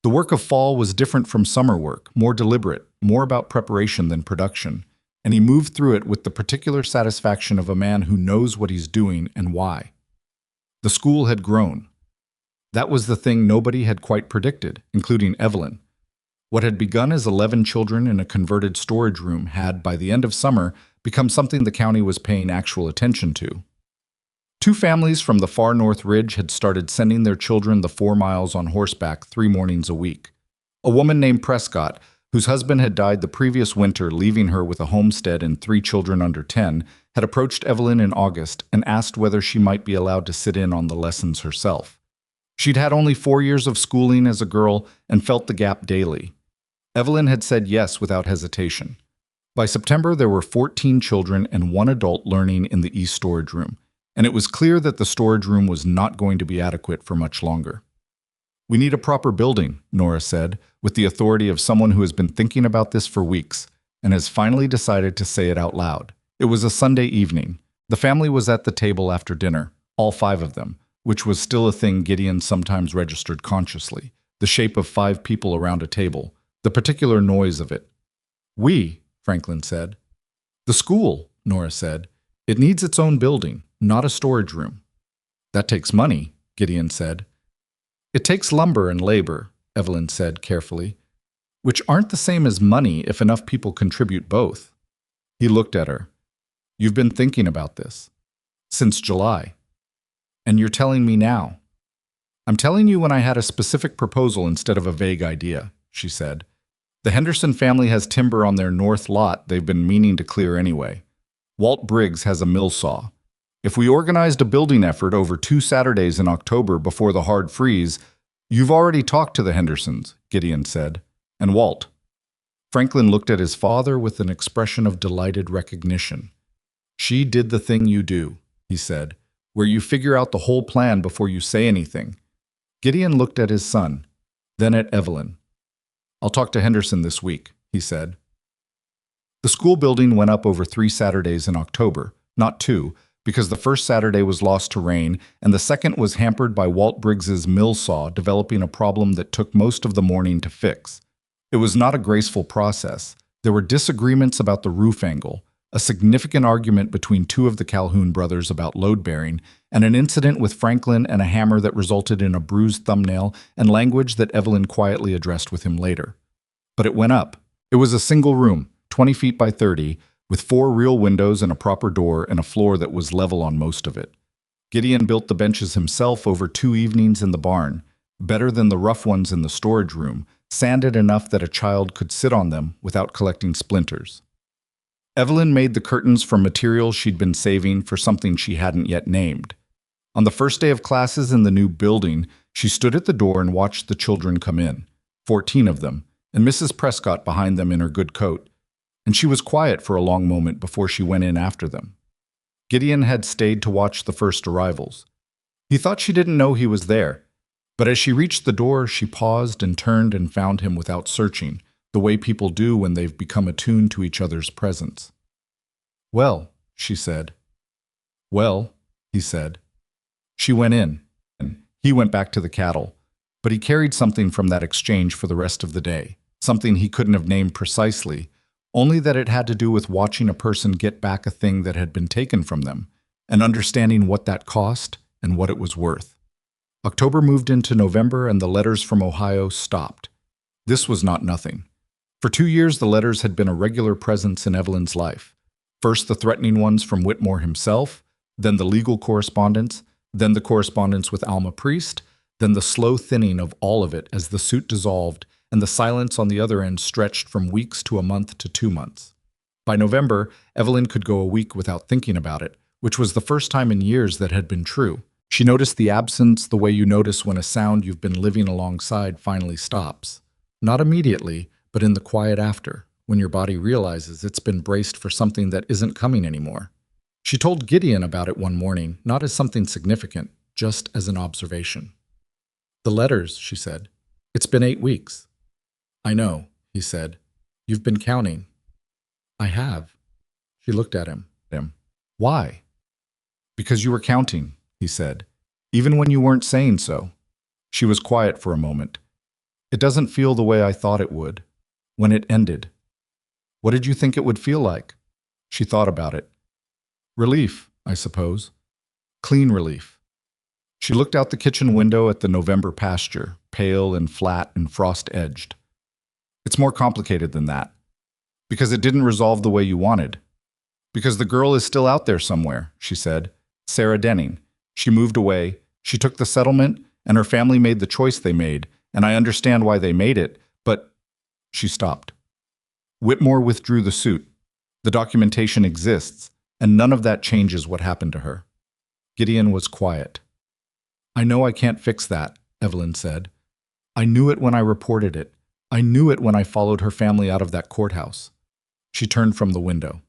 The work of fall was different from summer work, more deliberate, more about preparation than production, and he moved through it with the particular satisfaction of a man who knows what he's doing and why. The school had grown. That was the thing nobody had quite predicted, including Evelyn. What had begun as 11 children in a converted storage room had, by the end of summer, become something the county was paying actual attention to. 2 families from the far north ridge had started sending their children the 4 miles on horseback 3 mornings a week. A woman named Prescott, whose husband had died the previous winter, leaving her with a homestead and 3 children under 10, had approached Evelyn in August and asked whether she might be allowed to sit in on the lessons herself. She'd had only 4 years of schooling as a girl and felt the gap daily. Evelyn had said yes without hesitation. By September, there were 14 children and 1 adult learning in the East storage room, and it was clear that the storage room was not going to be adequate for much longer. "We need a proper building," Nora said, with the authority of someone who has been thinking about this for weeks and has finally decided to say it out loud. It was a Sunday evening. The family was at the table after dinner, all 5 of them, which was still a thing Gideon sometimes registered consciously, the shape of 5 people around a table, the particular noise of it. "We," Franklin said. "The school," Nora said. "It needs its own building, not a storage room." "That takes money," Gideon said. "It takes lumber and labor," Evelyn said carefully, "which aren't the same as money if enough people contribute both." He looked at her. "You've been thinking about this since July. And you're telling me now." "I'm telling you when I had a specific proposal instead of a vague idea," she said. "The Henderson family has timber on their north lot they've been meaning to clear anyway. Walt Briggs has a mill saw. If we organized a building effort over 2 Saturdays in October before the hard freeze—" "You've already talked to the Hendersons," Gideon said. "And Walt." Franklin looked at his father with an expression of delighted recognition. "She did the thing you do," he said, "where you figure out the whole plan before you say anything." Gideon looked at his son, then at Evelyn. "I'll talk to Henderson this week," he said. The school building went up over 3 Saturdays in October, not 2, because the first Saturday was lost to rain, and the second was hampered by Walt Briggs's mill saw developing a problem that took most of the morning to fix. It was not a graceful process. There were disagreements about the roof angle, a significant argument between 2 of the Calhoun brothers about load-bearing, and an incident with Franklin and a hammer that resulted in a bruised thumbnail and language that Evelyn quietly addressed with him later. But it went up. It was a single room, 20 feet by 30, with 4 real windows and a proper door and a floor that was level on most of it. Gideon built the benches himself over 2 evenings in the barn, better than the rough ones in the storage room, sanded enough that a child could sit on them without collecting splinters. Evelyn made the curtains from materials she'd been saving for something she hadn't yet named. On the first day of classes in the new building, she stood at the door and watched the children come in, 14 of them, and Mrs. Prescott behind them in her good coat, and she was quiet for a long moment before she went in after them. Gideon had stayed to watch the first arrivals. He thought she didn't know he was there, but as she reached the door, she paused and turned and found him without searching, the way people do when they've become attuned to each other's presence. "Well," she said. "Well," he said. She went in, and he went back to the cattle, but he carried something from that exchange for the rest of the day, something he couldn't have named precisely, only that it had to do with watching a person get back a thing that had been taken from them, and understanding what that cost and what it was worth. October moved into November, and the letters from Ohio stopped. This was not nothing. For 2 years, the letters had been a regular presence in Evelyn's life. First the threatening ones from Whitmore himself, then the legal correspondence, then the correspondence with Alma Priest, then the slow thinning of all of it as the suit dissolved, and the silence on the other end stretched from weeks to a month to 2 months. By November, Evelyn could go a week without thinking about it, which was the first time in years that had been true. She noticed the absence the way you notice when a sound you've been living alongside finally stops. Not immediately, but in the quiet after, when your body realizes it's been braced for something that isn't coming anymore. She told Gideon about it one morning, not as something significant, just as an observation. "The letters," she said. "It's been 8 weeks." "I know," he said. "You've been counting." "I have." She looked at him. "Why?" "Because you were counting," he said, "even when you weren't saying so." She was quiet for a moment. "It doesn't feel the way I thought it would." When it ended. "What did you think it would feel like?" She thought about it. "Relief, I suppose. Clean relief." She looked out the kitchen window at the November pasture, pale and flat and frost-edged. "It's more complicated than that. Because it didn't resolve the way you wanted. Because the girl is still out there somewhere," she said. "Sarah Denning. She moved away. She took the settlement, and her family made the choice they made, and I understand why they made it, but—" She stopped. "Whitmore withdrew the suit. The documentation exists, and none of that changes what happened to her." Gideon was quiet. "I know I can't fix that," Evelyn said. "I knew it when I reported it. I knew it when I followed her family out of that courthouse." She turned from the window.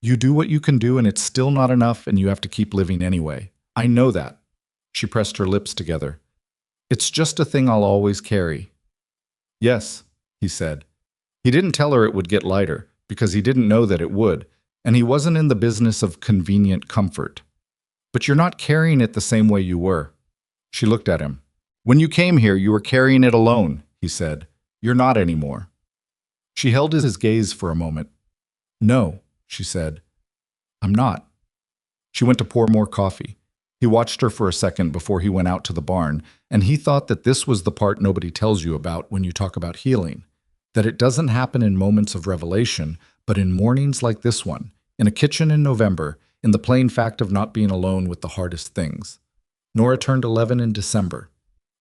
"You do what you can do, and it's still not enough, and you have to keep living anyway. I know that." She pressed her lips together. "It's just a thing I'll always carry." "Yes," he said. He didn't tell her it would get lighter, because he didn't know that it would, and he wasn't in the business of convenient comfort. "But you're not carrying it the same way you were." She looked at him. "When you came here, you were carrying it alone," he said. "You're not anymore." She held his gaze for a moment. "No," she said. "I'm not." She went to pour more coffee. He watched her for a second before he went out to the barn, and he thought that this was the part nobody tells you about when you talk about healing, that it doesn't happen in moments of revelation, but in mornings like this one, in a kitchen in November, in the plain fact of not being alone with the hardest things. Nora turned 11 in December.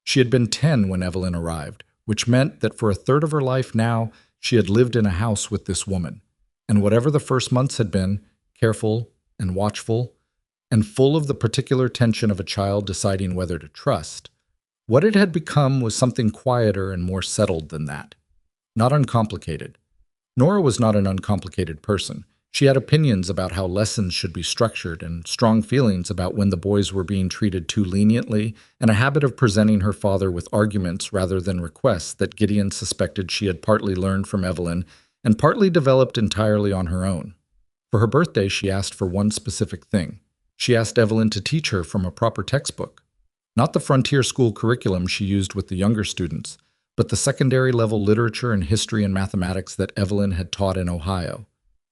She had been 10 when Evelyn arrived, which meant that for a third of her life now, she had lived in a house with this woman. And whatever the first months had been, careful and watchful, and full of the particular tension of a child deciding whether to trust, what it had become was something quieter and more settled than that. Not uncomplicated. Nora was not an uncomplicated person. She had opinions about how lessons should be structured and strong feelings about when the boys were being treated too leniently, and a habit of presenting her father with arguments rather than requests that Gideon suspected she had partly learned from Evelyn and partly developed entirely on her own. For her birthday, she asked for one specific thing. She asked Evelyn to teach her from a proper textbook. Not the frontier school curriculum she used with the younger students, but the secondary-level literature and history and mathematics that Evelyn had taught in Ohio.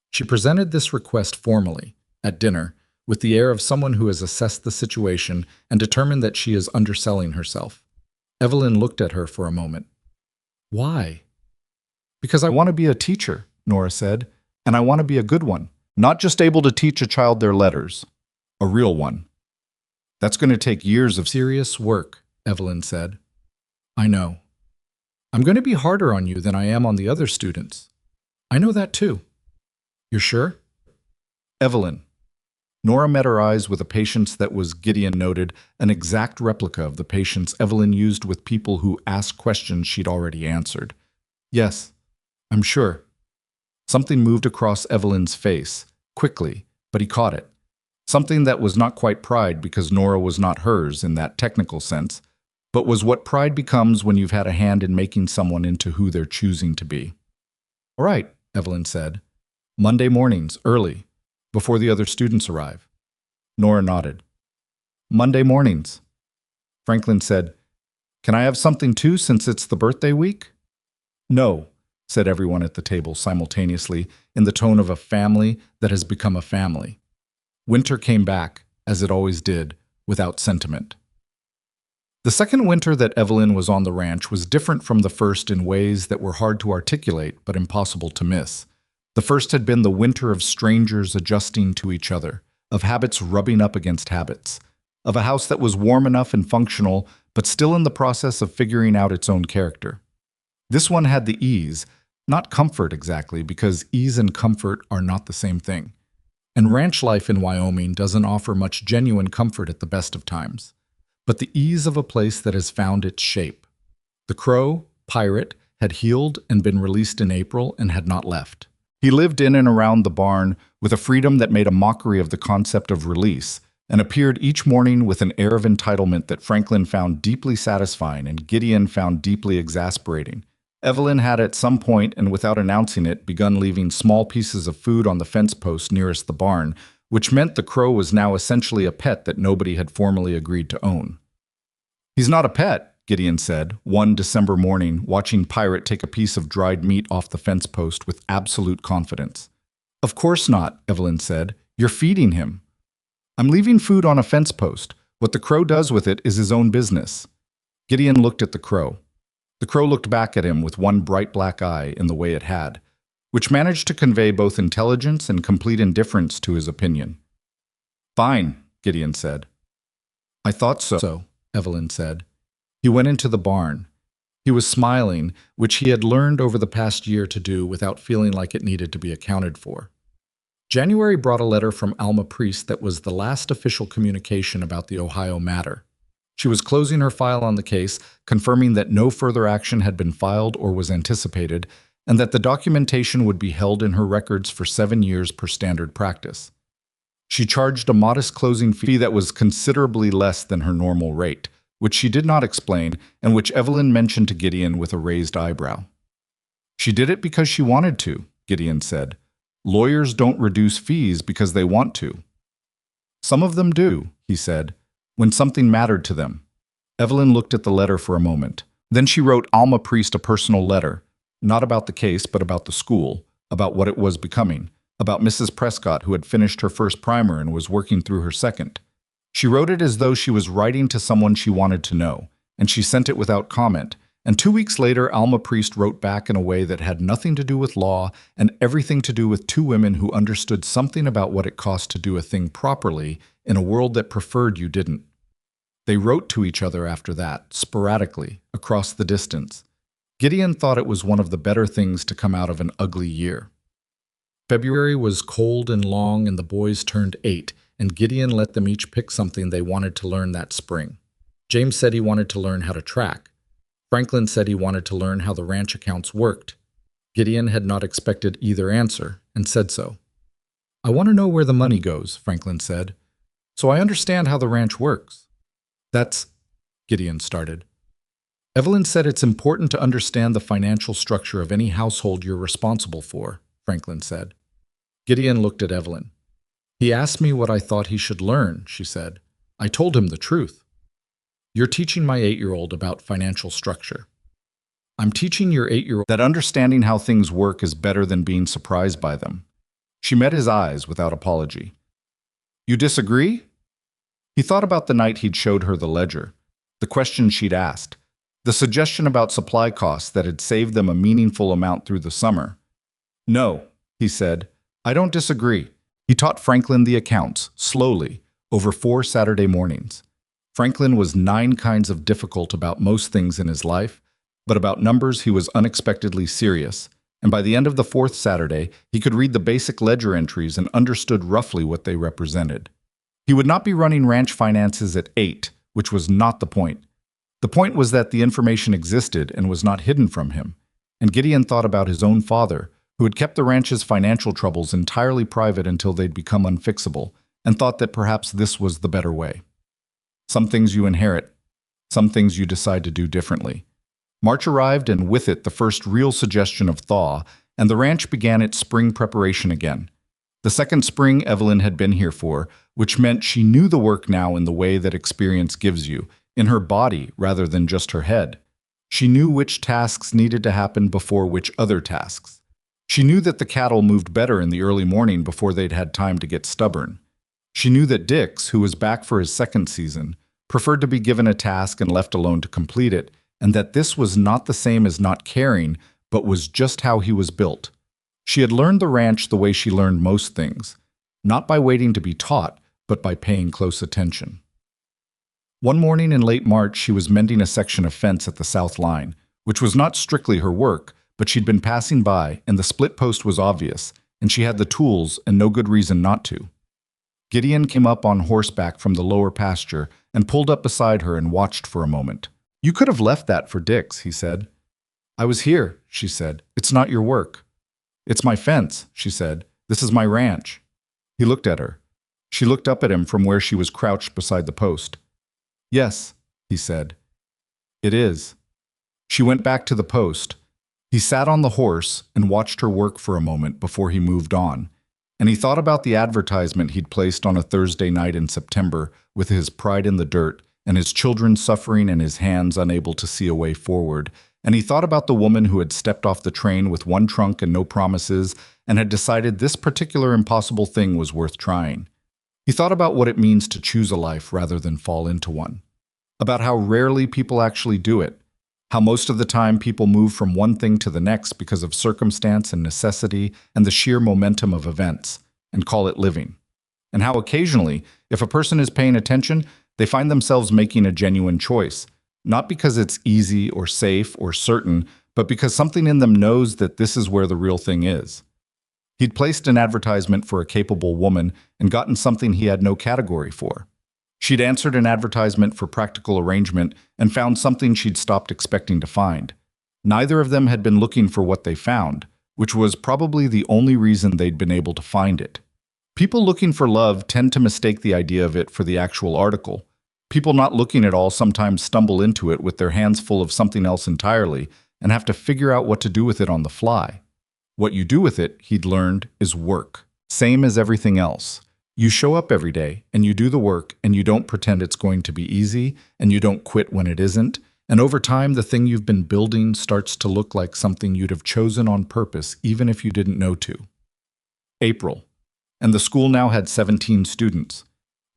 She presented this request formally, at dinner, with the air of someone who has assessed the situation and determined that she is underselling herself. Evelyn looked at her for a moment. "Why?" "Because I want to be a teacher," Nora said, "and I want to be a good one, not just able to teach a child their letters. A real one." "That's going to take years of serious work," Evelyn said. "I know. I'm going to be harder on you than I am on the other students. I know that too." "You're sure?" "Evelyn." Nora met her eyes with a patience that was, Gideon noted, an exact replica of the patience Evelyn used with people who asked questions she'd already answered. "Yes, I'm sure." Something moved across Evelyn's face, quickly, but he caught it. Something that was not quite pride because Nora was not hers in that technical sense, but was what pride becomes when you've had a hand in making someone into who they're choosing to be. "All right," Evelyn said. "Monday mornings, early, before the other students arrive." Nora nodded. "Monday mornings." Franklin said, "Can I have something too since it's the birthday week?" "No," said everyone at the table simultaneously in the tone of a family that has become a family. Winter came back, as it always did, without sentiment. The second winter that Evelyn was on the ranch was different from the first in ways that were hard to articulate but impossible to miss. The first had been the winter of strangers adjusting to each other, of habits rubbing up against habits, of a house that was warm enough and functional, but still in the process of figuring out its own character. This one had the ease, not comfort exactly, because ease and comfort are not the same thing. And ranch life in Wyoming doesn't offer much genuine comfort at the best of times, but the ease of a place that has found its shape. The crow, pirate, had healed and been released in April and had not left. He lived in and around the barn with a freedom that made a mockery of the concept of release, and appeared each morning with an air of entitlement that Franklin found deeply satisfying and Gideon found deeply exasperating. Evelyn had at some point, and without announcing it, begun leaving small pieces of food on the fence post nearest the barn, which meant the crow was now essentially a pet that nobody had formally agreed to own. "He's not a pet," Gideon said, one December morning, watching Pirate take a piece of dried meat off the fence post with absolute confidence. "Of course not," Evelyn said. "You're feeding him." "I'm leaving food on a fence post. What the crow does with it is his own business." Gideon looked at the crow. The crow looked back at him with one bright black eye in the way it had, which managed to convey both intelligence and complete indifference to his opinion. "Fine," Gideon said. "I thought so," Evelyn said. He went into the barn. He was smiling, which he had learned over the past year to do without feeling like it needed to be accounted for. January brought a letter from Alma Priest that was the last official communication about the Ohio matter. She was closing her file on the case, confirming that no further action had been filed or was anticipated, and that the documentation would be held in her records for 7 years per standard practice. She charged a modest closing fee that was considerably less than her normal rate, which she did not explain, and which Evelyn mentioned to Gideon with a raised eyebrow. "She did it because she wanted to," Gideon said. "Lawyers don't reduce fees because they want to." "Some of them do," he said, "when something mattered to them." Evelyn looked at the letter for a moment. Then she wrote Alma Priest a personal letter, not about the case but about the school, about what it was becoming, about Mrs. Prescott, who had finished her first primer and was working through her second. She wrote it as though she was writing to someone she wanted to know, and she sent it without comment. And 2 weeks later, Alma Priest wrote back in a way that had nothing to do with law and everything to do with two women who understood something about what it cost to do a thing properly in a world that preferred you didn't. They wrote to each other after that, sporadically, across the distance. Gideon thought it was one of the better things to come out of an ugly year. February was cold and long, and the boys turned 8, and Gideon let them each pick something they wanted to learn that spring. James said he wanted to learn how to track. Franklin said he wanted to learn how the ranch accounts worked. Gideon had not expected either answer, and said so. "I want to know where the money goes," Franklin said, "so I understand how the ranch works." "That's—" Gideon started. "Evelyn said it's important to understand the financial structure of any household you're responsible for," Franklin said. Gideon looked at Evelyn. "He asked me what I thought he should learn," she said. "I told him the truth." "You're teaching my 8-year-old about financial structure." "I'm teaching your 8-year-old that understanding how things work is better than being surprised by them." She met his eyes without apology. "You disagree?" He thought about the night he'd showed her the ledger, the questions she'd asked, the suggestion about supply costs that had saved them a meaningful amount through the summer. "No," he said, "I don't disagree." He taught Franklin the accounts, slowly, over 4 Saturday mornings. Franklin was 9 kinds of difficult about most things in his life, but about numbers he was unexpectedly serious, and by the end of the 4th Saturday, he could read the basic ledger entries and understood roughly what they represented. He would not be running ranch finances at 8, which was not the point. The point was that the information existed and was not hidden from him, and Gideon thought about his own father, who had kept the ranch's financial troubles entirely private until they'd become unfixable, and thought that perhaps this was the better way. Some things you inherit, some things you decide to do differently. March arrived, and with it the first real suggestion of thaw, and the ranch began its spring preparation again. The second spring Evelyn had been here for, which meant she knew the work now in the way that experience gives you, in her body rather than just her head. She knew which tasks needed to happen before which other tasks. She knew that the cattle moved better in the early morning before they'd had time to get stubborn. She knew that Dix, who was back for his second season, preferred to be given a task and left alone to complete it, and that this was not the same as not caring, but was just how he was built. She had learned the ranch the way she learned most things, not by waiting to be taught, but by paying close attention. One morning in late March, she was mending a section of fence at the south line, which was not strictly her work, but she'd been passing by, and the split post was obvious, and she had the tools and no good reason not to. Gideon came up on horseback from the lower pasture and pulled up beside her and watched for a moment. "You could have left that for Dix," he said. "I was here," she said. "It's not your work." "It's my fence," she said. "This is my ranch." He looked at her. She looked up at him from where she was crouched beside the post. "Yes," he said. "It is." She went back to the post. He sat on the horse and watched her work for a moment before he moved on, and he thought about the advertisement he'd placed on a Thursday night in September with his pride in the dirt and his children suffering and his hands unable to see a way forward, and he thought about the woman who had stepped off the train with one trunk and no promises and had decided this particular impossible thing was worth trying. He thought about what it means to choose a life rather than fall into one, about how rarely people actually do it, how most of the time people move from one thing to the next because of circumstance and necessity and the sheer momentum of events, and call it living. And how occasionally, if a person is paying attention, they find themselves making a genuine choice, not because it's easy or safe or certain, but because something in them knows that this is where the real thing is. He'd placed an advertisement for a capable woman and gotten something he had no category for. She'd answered an advertisement for practical arrangement and found something she'd stopped expecting to find. Neither of them had been looking for what they found, which was probably the only reason they'd been able to find it. People looking for love tend to mistake the idea of it for the actual article. People not looking at all sometimes stumble into it with their hands full of something else entirely and have to figure out what to do with it on the fly. What you do with it, he'd learned, is work. Same as everything else. You show up every day, and you do the work, and you don't pretend it's going to be easy, and you don't quit when it isn't, and over time the thing you've been building starts to look like something you'd have chosen on purpose even if you didn't know to. April. And the school now had 17 students.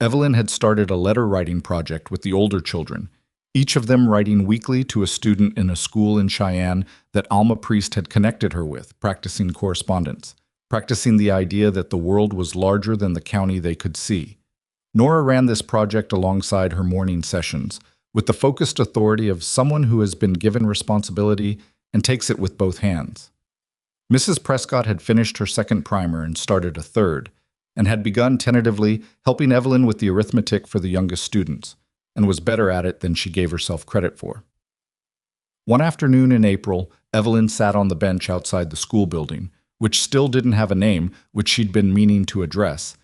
Evelyn had started a letter-writing project with the older children, each of them writing weekly to a student in a school in Cheyenne that Alma Priest had connected her with, practicing correspondence, practicing the idea that the world was larger than the county they could see. Nora ran this project alongside her morning sessions, with the focused authority of someone who has been given responsibility and takes it with both hands. Mrs. Prescott had finished her second primer and started a third, and had begun tentatively helping Evelyn with the arithmetic for the youngest students, and was better at it than she gave herself credit for. One afternoon in April, Evelyn sat on the bench outside the school building, which still didn't have a name, which she'd been meaning to address,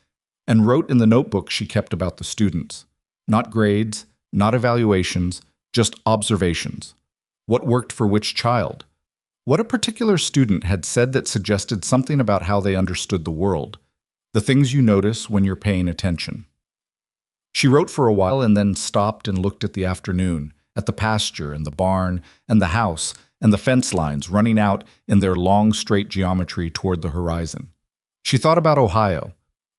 and wrote in the notebook she kept about the students. Not grades, not evaluations, just observations. What worked for which child? What a particular student had said that suggested something about how they understood the world. The things you notice when you're paying attention. She wrote for a while and then stopped and looked at the afternoon, at the pasture and the barn and the house and the fence lines running out in their long, straight geometry toward the horizon. She thought about Ohio,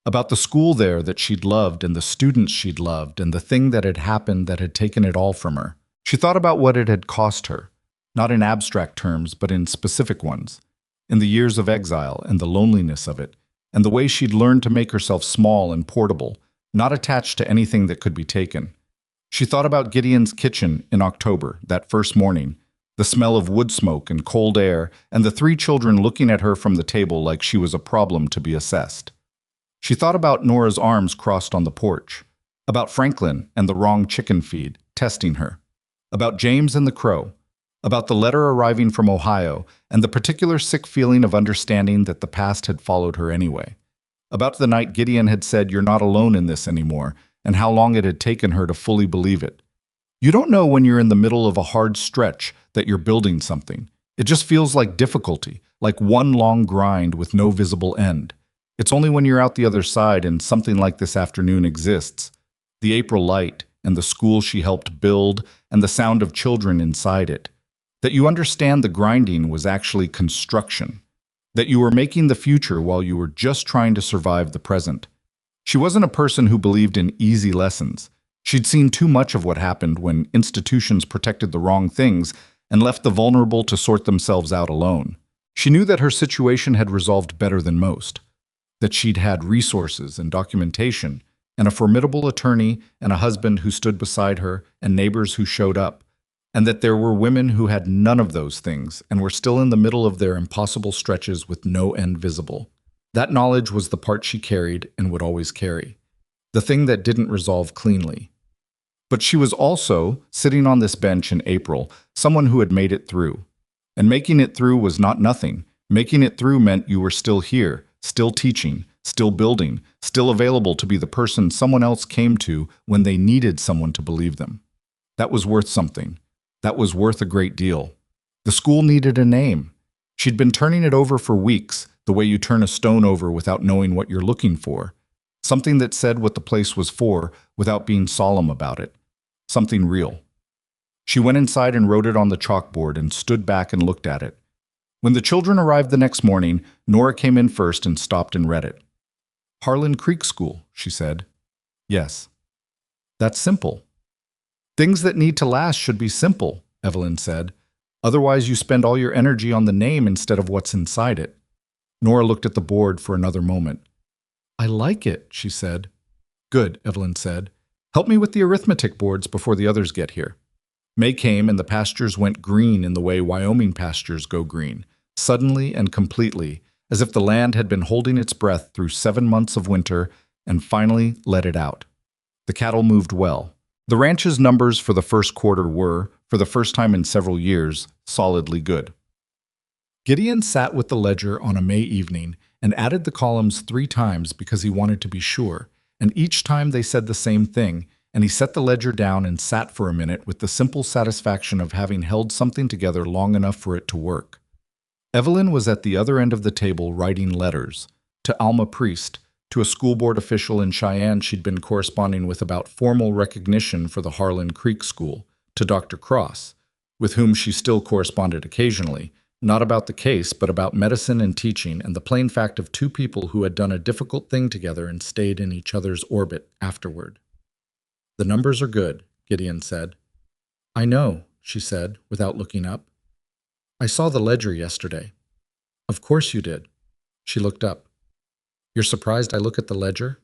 about the school there that she'd loved and the students she'd loved and the thing that had happened that had taken it all from her. She thought about what it had cost her, not in abstract terms, but in specific ones, in the years of exile and the loneliness of it, and the way she'd learned to make herself small and portable, not attached to anything that could be taken. She thought about Gideon's kitchen in October, that first morning, the smell of wood smoke and cold air, and the 3 children looking at her from the table like she was a problem to be assessed. She thought about Nora's arms crossed on the porch, about Franklin and the wrong chicken feed, testing her, about James and the crow, about the letter arriving from Ohio and the particular sick feeling of understanding that the past had followed her anyway, about the night Gideon had said, "You're not alone in this anymore," and how long it had taken her to fully believe it. You don't know when you're in the middle of a hard stretch that you're building something. It just feels like difficulty, like one long grind with no visible end. It's only when you're out the other side and something like this afternoon exists, the April light and the school she helped build and the sound of children inside it, that you understand the grinding was actually construction, that you were making the future while you were just trying to survive the present. She wasn't a person who believed in easy lessons. She'd seen too much of what happened when institutions protected the wrong things and left the vulnerable to sort themselves out alone. She knew that her situation had resolved better than most, that she'd had resources and documentation, and a formidable attorney and a husband who stood beside her and neighbors who showed up, and that there were women who had none of those things and were still in the middle of their impossible stretches with no end visible. That knowledge was the part she carried and would always carry, the thing that didn't resolve cleanly. But she was also, sitting on this bench in April, someone who had made it through. And making it through was not nothing. Making it through meant you were still here, still teaching, still building, still available to be the person someone else came to when they needed someone to believe them. That was worth something. That was worth a great deal. The school needed a name. She'd been turning it over for weeks, the way you turn a stone over without knowing what you're looking for. Something that said what the place was for without being solemn about it. Something real. She went inside and wrote it on the chalkboard and stood back and looked at it. When the children arrived the next morning, Nora came in first and stopped and read it. Harlan Creek School, she said. Yes. That's simple. Things that need to last should be simple, Evelyn said. Otherwise you spend all your energy on the name instead of what's inside it. Nora looked at the board for another moment. I like it, she said. Good, Evelyn said. Help me with the arithmetic boards before the others get here. May came and the pastures went green in the way Wyoming pastures go green, suddenly and completely, as if the land had been holding its breath through 7 months of winter and finally let it out. The cattle moved well. The ranch's numbers for the first quarter were, for the first time in several years, solidly good. Gideon sat with the ledger on a May evening and added the columns 3 times because he wanted to be sure, and each time they said the same thing, and he set the ledger down and sat for a minute with the simple satisfaction of having held something together long enough for it to work. Evelyn was at the other end of the table writing letters, to Alma Priest, to a school board official in Cheyenne she'd been corresponding with about formal recognition for the Harlan Creek School, to Dr. Cross, with whom she still corresponded occasionally, not about the case, but about medicine and teaching and the plain fact of 2 people who had done a difficult thing together and stayed in each other's orbit afterward. The numbers are good, Gideon said. I know, she said, without looking up. I saw the ledger yesterday. Of course you did. She looked up. You're surprised I look at the ledger?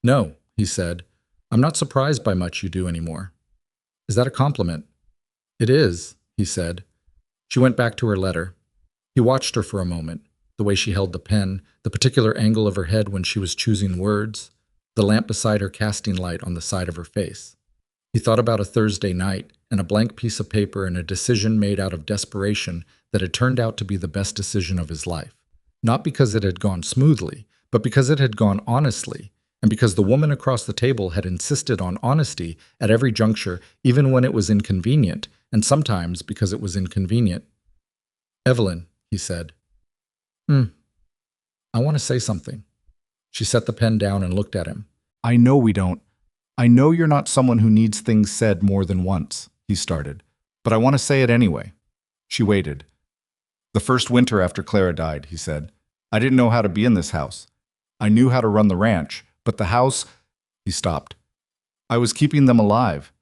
No, he said. I'm not surprised by much you do anymore. Is that a compliment? It is, he said. She went back to her letter. He watched her for a moment, the way she held the pen, the particular angle of her head when she was choosing words, the lamp beside her casting light on the side of her face. He thought about a Thursday night and a blank piece of paper and a decision made out of desperation that had turned out to be the best decision of his life. Not because it had gone smoothly, but because it had gone honestly, and because the woman across the table had insisted on honesty at every juncture, even when it was inconvenient, and sometimes because it was inconvenient. Evelyn, he said. I want to say something. She set the pen down and looked at him. I know we don't. I know you're not someone who needs things said more than once, he started, but I want to say it anyway. She waited. The first winter after Clara died, he said. I didn't know how to be in this house. I knew how to run the ranch, but the house, he stopped. I was keeping them alive.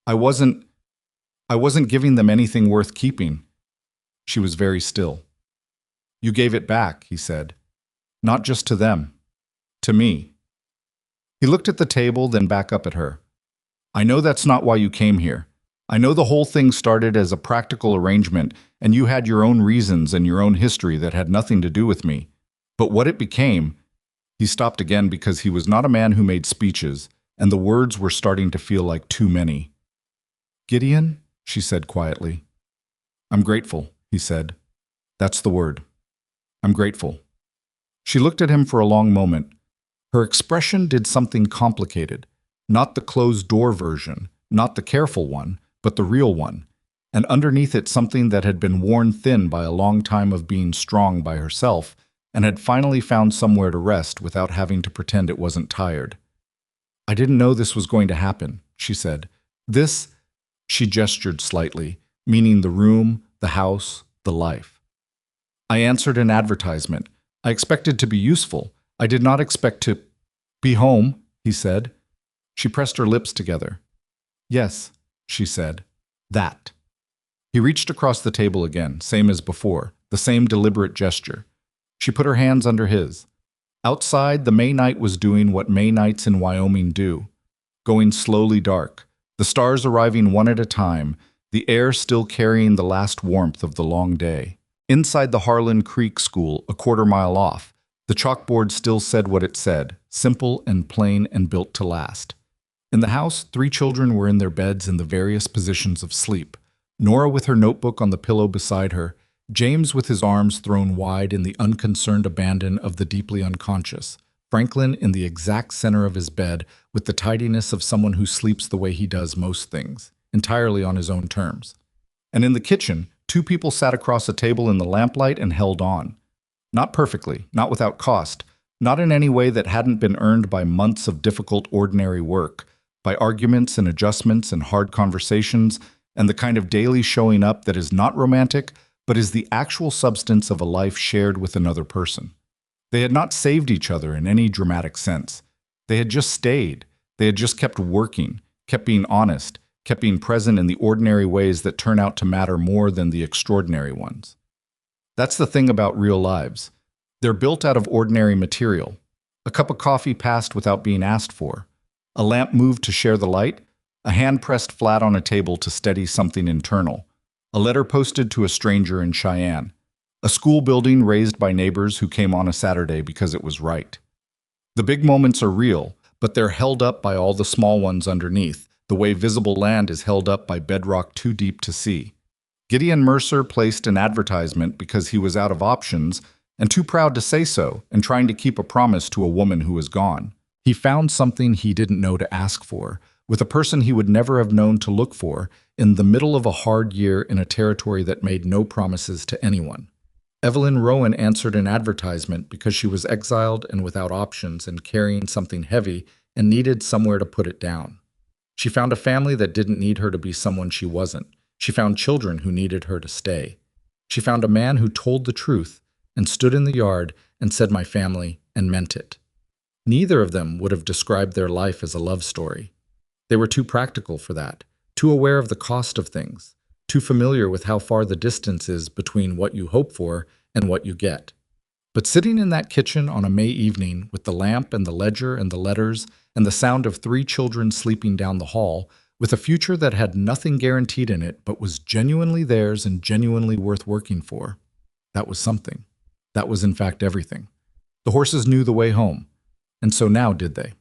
I wasn't giving them anything worth keeping. She was very still. You gave it back, he said. Not just to them. To me. He looked at the table, then back up at her. I know that's not why you came here. I know the whole thing started as a practical arrangement, and you had your own reasons and your own history that had nothing to do with me. But what it became... He stopped again because he was not a man who made speeches, and the words were starting to feel like too many. Gideon, she said quietly. I'm grateful, he said. That's the word. I'm grateful. She looked at him for a long moment. Her expression did something complicated, not the closed-door version, not the careful one, but the real one, and underneath it something that had been worn thin by a long time of being strong by herself, and had finally found somewhere to rest without having to pretend it wasn't tired. I didn't know this was going to happen, she said. This, she gestured slightly, meaning the room, the house, the life. I answered an advertisement. I expected to be useful. I did not expect to be home, he said. She pressed her lips together. Yes, she said. That. He reached across the table again, same as before, the same deliberate gesture. She put her hands under his. Outside, the May night was doing what May nights in Wyoming do, going slowly dark, the stars arriving one at a time, the air still carrying the last warmth of the long day. Inside the Harlan Creek School, a quarter-mile off, the chalkboard still said what it said, simple and plain and built to last. In the house, 3 children were in their beds in the various positions of sleep, Nora with her notebook on the pillow beside her, James with his arms thrown wide in the unconcerned abandon of the deeply unconscious, Franklin in the exact center of his bed with the tidiness of someone who sleeps the way he does most things, entirely on his own terms. And in the kitchen, two people sat across a table in the lamplight and held on. Not perfectly, not without cost, not in any way that hadn't been earned by months of difficult ordinary work, by arguments and adjustments and hard conversations, and the kind of daily showing up that is not romantic, but is the actual substance of a life shared with another person. They had not saved each other in any dramatic sense. They had just stayed. They had just kept working, kept being honest, kept being present in the ordinary ways that turn out to matter more than the extraordinary ones. That's the thing about real lives. They're built out of ordinary material. A cup of coffee passed without being asked for. A lamp moved to share the light. A hand pressed flat on a table to steady something internal. A letter posted to a stranger in Cheyenne. A school building raised by neighbors who came on a Saturday because it was right. The big moments are real, but they're held up by all the small ones underneath, the way visible land is held up by bedrock too deep to see. Gideon Mercer placed an advertisement because he was out of options and too proud to say so and trying to keep a promise to a woman who was gone. He found something he didn't know to ask for, with a person he would never have known to look for, in the middle of a hard year in a territory that made no promises to anyone. Evelyn Rowan answered an advertisement because she was exiled and without options and carrying something heavy and needed somewhere to put it down. She found a family that didn't need her to be someone she wasn't. She found children who needed her to stay. She found a man who told the truth and stood in the yard and said my family and meant it. Neither of them would have described their life as a love story. They were too practical for that, too aware of the cost of things, too familiar with how far the distance is between what you hope for and what you get. But sitting in that kitchen on a May evening with the lamp and the ledger and the letters and the sound of 3 children sleeping down the hall, with a future that had nothing guaranteed in it but was genuinely theirs and genuinely worth working for, that was something. That was in fact everything. The horses knew the way home, and so now did they.